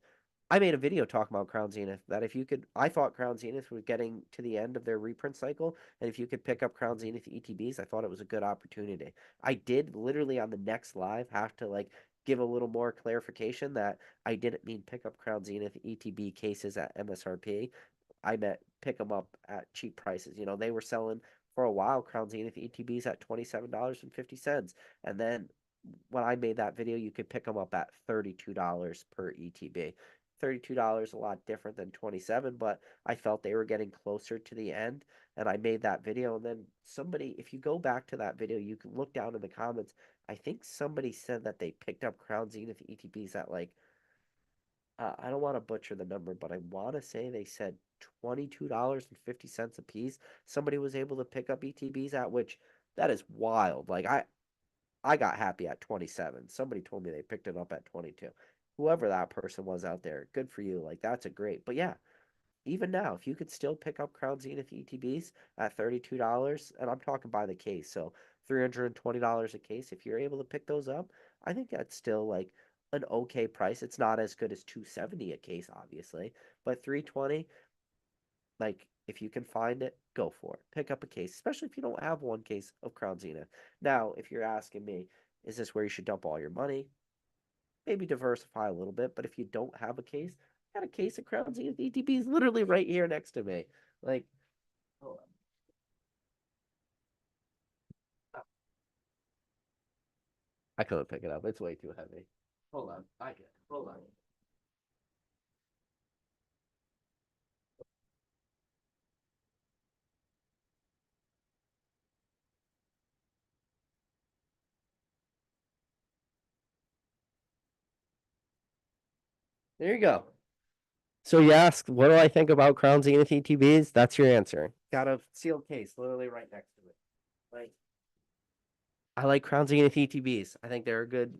I made a video talking about Crown Zenith that if you could, I thought Crown Zenith was getting to the end of their reprint cycle, and if you could pick up Crown Zenith ETBs, I thought it was a good opportunity. I did literally on the next live have to like give a little more clarification that I didn't mean pick up Crown Zenith ETB cases at MSRP. I meant pick them up at cheap prices. They were selling for a while Crown Zenith ETBs at $27.50, and then when I made that video, you could pick them up at $32 per ETB. $32 a lot different than 27, but I felt they were getting closer to the end, and I made that video. And then somebody, if you go back to that video, you can look down in the comments. I think somebody said that they picked up Crown Zenith ETBs at like I don't want to butcher the number, but I want to say they said $22.50 a piece. Somebody was able to pick up ETBs at, which that is wild. Like I got happy at 27. Somebody told me they picked it up at 22. Whoever that person was out there, good for you. Like that's a great. But yeah, even now, if you could still pick up Crown Zenith ETBs at $32, and I'm talking by the case, so $320 a case, if you're able to pick those up, I think that's still like an okay price. It's not as good as 270 a case, obviously, but 320, like if you can find it, go for it. Pick up a case, especially if you don't have one case of Crown Zenith. Now, if you're asking me, is this where you should dump all your money? Maybe diversify a little bit, but if you don't have a case, I got a case of Crown Zenith ETBs literally right here next to me. Like, hold on. I couldn't pick it up. It's way too heavy. Hold on. I can. Hold on. There you go. So you asked, what do I think about Crown Zenith ETBs? That's your answer. Got a sealed case literally right next to it. Like, I like Crown Zenith ETBs. I think they're a good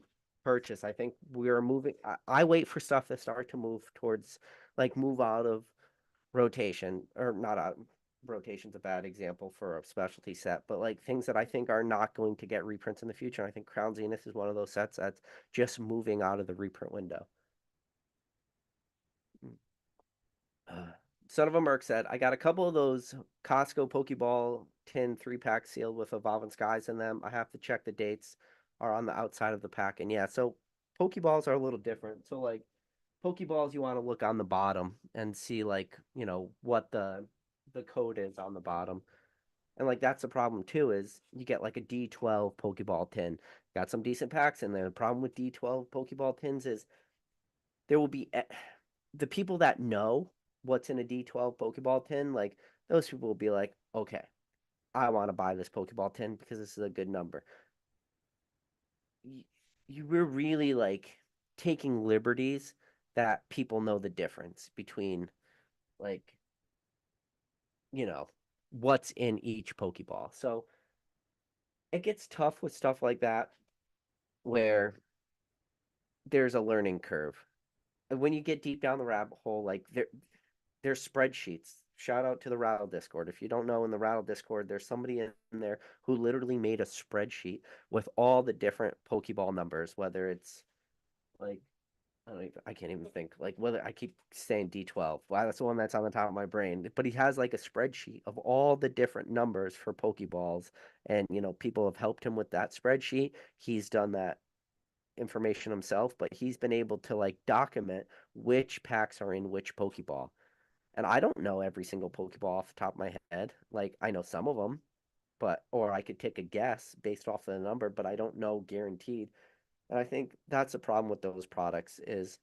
purchase. I think we're moving. I wait for stuff to start to move towards, like, move out of rotation, or not out. Rotation's a bad example for a specialty set, but like things that I think are not going to get reprints in the future. And I think Crown Zenith is one of those sets that's just moving out of the reprint window. Son of a Merc said, I got a couple of those Costco Pokeball tin 3-pack sealed with Evolving Skies in them. I have to check the dates are on the outside of the pack. And yeah, so Pokeballs are a little different. So like Pokeballs, you want to look on the bottom and see like, what the code is on the bottom. And like that's the problem too, is you get like a D12 Pokeball tin. Got some decent packs in there. The problem with D12 Pokeball tins is there will be the people that know what's in a D12 Pokeball tin, like those people will be like, okay, I want to buy this Pokeball tin because this is a good number. You were really like taking liberties that people know the difference between like, you know, what's in each Pokeball. So it gets tough with stuff like that where there's a learning curve. And when you get deep down the rabbit hole, like there's spreadsheets. Shout out to the Rattle Discord. If you don't know, in the Rattle Discord, there's somebody in there who literally made a spreadsheet with all the different Pokeball numbers, whether it's like I can't even think like whether I keep saying D12. Wow, that's the one that's on the top of my brain. But he has like a spreadsheet of all the different numbers for Pokeballs, and people have helped him with that spreadsheet. He's done that information himself, but he's been able to like document which packs are in which Pokeball. And I don't know every single Pokeball off the top of my head. Like I know some of them, but or I could take a guess based off of the number, but I don't know guaranteed. And I think that's a problem with those products is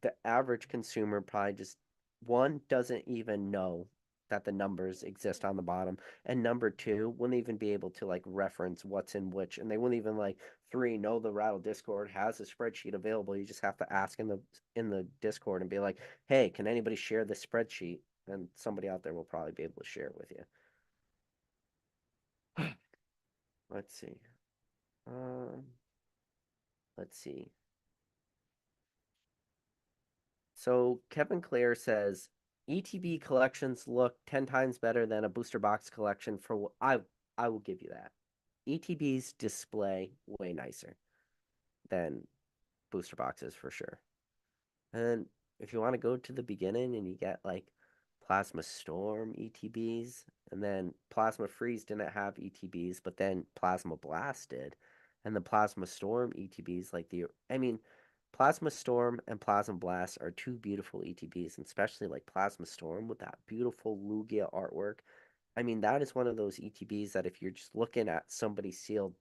the average consumer probably just one doesn't even know that the numbers exist on the bottom, and number two wouldn't even be able to like reference what's in which, and they wouldn't even like three know the Rattle Discord has a spreadsheet available. You just have to ask in the Discord and be like, hey, can anybody share this spreadsheet? And somebody out there will probably be able to share it with you. Let's see. Um, let's see. So Kevin Clare says ETB collections look 10 times better than a booster box collection for I will give you that. ETBs display way nicer than booster boxes for sure. And if you want to go to the beginning and you get like Plasma Storm ETBs, and then Plasma Freeze didn't have ETBs, but then Plasma Blast did. And the Plasma Storm ETBs, like I mean, Plasma Storm and Plasma Blast are two beautiful ETBs, and especially like Plasma Storm with that beautiful Lugia artwork. I mean, that is one of those ETBs that if you're just looking at somebody's sealed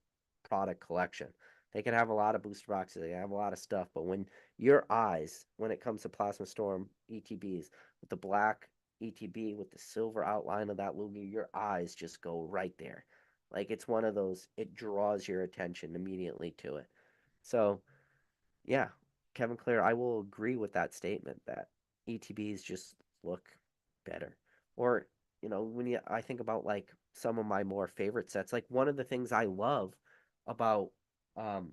product collection, they can have a lot of booster boxes, they have a lot of stuff, but when your eyes, when it comes to Plasma Storm ETBs, with the black ETB with the silver outline of that Lugia, your eyes just go right there. Like it's one of those, it draws your attention immediately to it. So, yeah, Kevin Clare, I will agree with that statement that ETBs just look better. Or, when I think about like some of my more favorite sets, like one of the things I love about um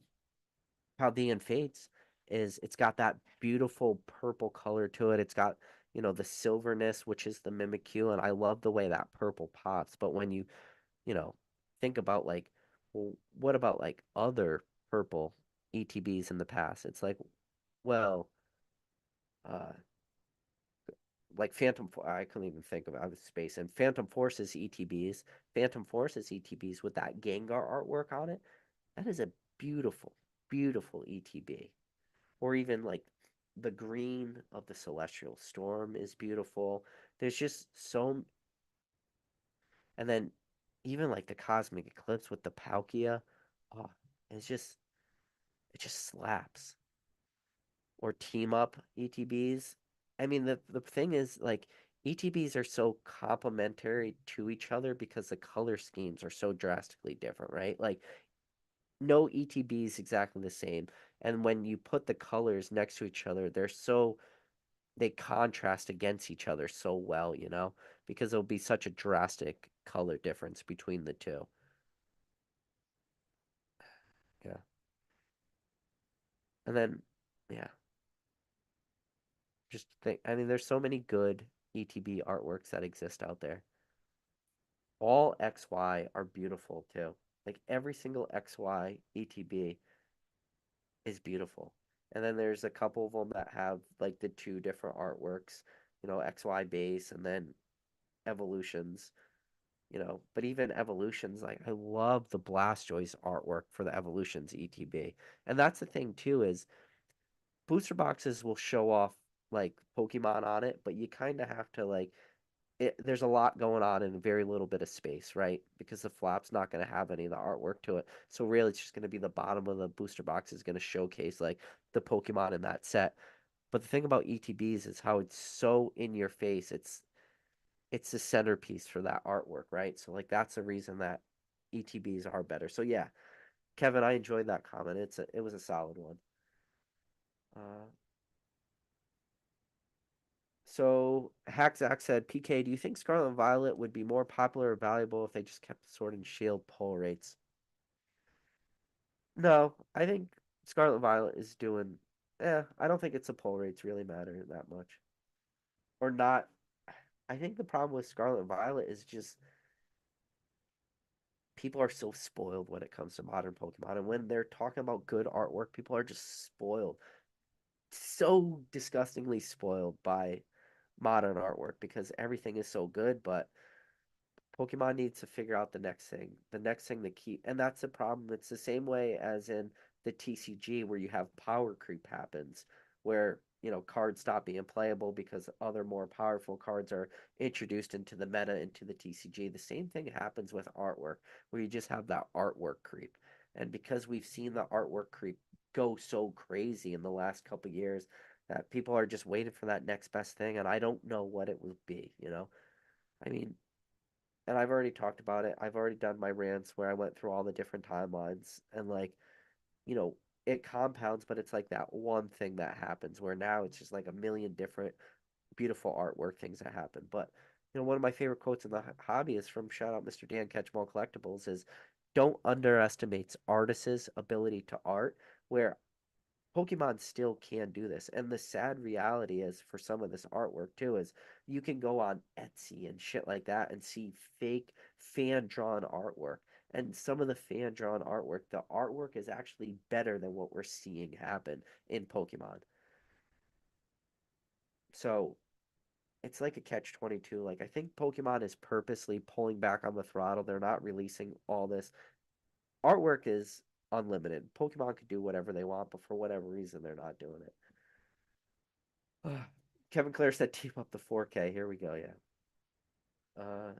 Chaldean Fates is it's got that beautiful purple color to it. It's got, the silverness, which is the Mimikyu, and I love the way that purple pops. But when you know, think about like, well, what about like other purple ETBs in the past? It's like, well, uh, like I couldn't even think of it. I was space and Phantom Forces ETBs with that Gengar artwork on it. That is a beautiful, beautiful ETB. Or even like the green of the Celestial Storm is beautiful. There's just so, and then even like the Cosmic Eclipse with the Palkia, oh, it's just it just slaps. Or team up ETBs. I mean, the thing is like ETBs are so complementary to each other because the color schemes are so drastically different, right? Like no ETB is exactly the same, and when you put the colors next to each other, they contrast against each other so well, because there'll be such a drastic color difference between the two. Yeah. And then, yeah, just think, I mean, there's so many good ETB artworks that exist out there. All XY are beautiful too. Like every single XY ETB is beautiful. And then there's a couple of them that have like the two different artworks, XY base and then evolutions. But even evolutions, like I love the Blastoise artwork for the evolutions ETB. And that's the thing too, is booster boxes will show off like Pokemon on it, but you kind of have to like there's a lot going on in very little bit of space, right? Because the flap's not going to have any of the artwork to it. So really it's just going to be the bottom of the booster box is going to showcase like the Pokemon in that set. But the thing about ETBs is how it's so in your face. It's the centerpiece for that artwork, right? So like that's the reason that ETBs are better. So yeah, Kevin, I enjoyed that comment. It was a solid one. Uh, so Hackzack said, PK, do you think Scarlet and Violet would be more popular or valuable if they just kept the Sword and Shield pull rates? No, I think Scarlet and Violet is doing. I don't think it's the pull rates really matter that much, or not. I think the problem with Scarlet and Violet is just people are so spoiled when it comes to modern Pokemon. And when they're talking about good artwork, people are just spoiled. So disgustingly spoiled by modern artwork because everything is so good. But Pokemon needs to figure out the next thing to keep, and that's the problem. It's the same way as in the TCG where you have power creep happens, where cards stop being playable because other more powerful cards are introduced into the meta into the TCG. The same thing happens with artwork, where you just have that artwork creep, and because we've seen the artwork creep go so crazy in the last couple years, that people are just waiting for that next best thing, and I don't know what it will be. I mean, and I've already talked about it. I've already done my rants where I went through all the different timelines and you know, it compounds, but it's like that one thing that happens where now it's just like a million different beautiful artwork things that happen. But one of my favorite quotes in the hobby is from shout out Mr. Dan Catchball Collectibles is don't underestimate artists' ability to art where Pokemon still can do this. And the sad reality is for some of this artwork too is you can go on Etsy and shit like that and see fake fan drawn artwork. And some of the fan drawn artwork, the artwork is actually better than what we're seeing happen in Pokemon. So it's like a catch 22. Like I think Pokemon is purposely pulling back on the throttle. They're not releasing all this. Artwork is unlimited. Pokemon could do whatever they want, but for whatever reason they're not doing it. Kevin Clare said team up the 4K. Here we go. Yeah. Uh,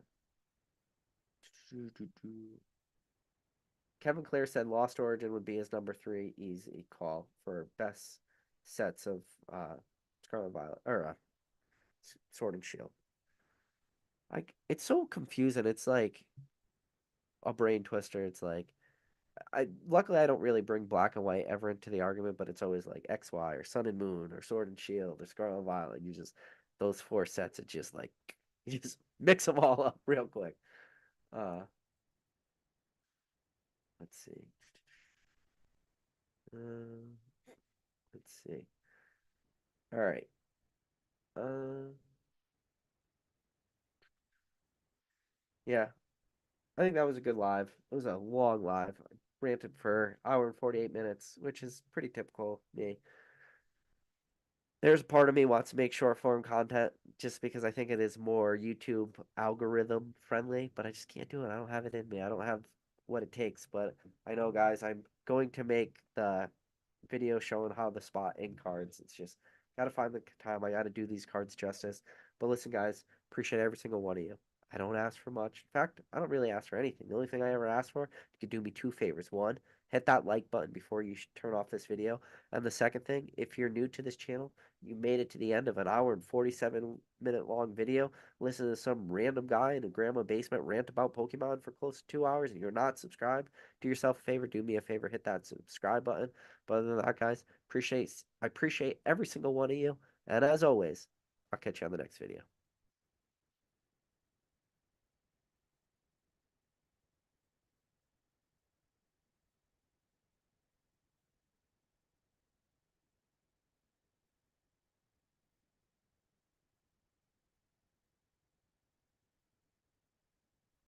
Kevin Clare said Lost Origin would be his number three. Easy call for best sets of Scarlet and Violet or Sword and Shield. Like it's so confusing. It's like a brain twister. It's like I luckily I don't really bring black and white ever into the argument, but it's always like XY or Sun and Moon or Sword and Shield or Scarlet and Violet. You just those four sets. It's just like you just mix them all up real quick. Uh, let's see. Uh, let's see. All right. Uh, yeah. I think that was a good live. It was a long live. I ranted for hour and 48 minutes, which is pretty typical me. There's a part of me wants to make short form content just because I think it is more YouTube algorithm friendly, but I just can't do it. I don't have it in me. I don't have what it takes. But I know, guys, I'm going to make the video showing how to spot in cards. It's just got to find the time. I got to do these cards justice. But listen, guys, appreciate every single one of you. I don't ask for much. In fact, I don't really ask for anything. The only thing I ever ask for, you could do me two favors. One, hit that like button before you turn off this video. And the second thing, if you're new to this channel, you made it to the end of an hour and 47-minute long video, listen to some random guy in a grandma basement rant about Pokemon for close to 2 hours, and you're not subscribed, do yourself a favor, do me a favor, hit that subscribe button. But other than that, guys, I appreciate every single one of you. And as always, I'll catch you on the next video.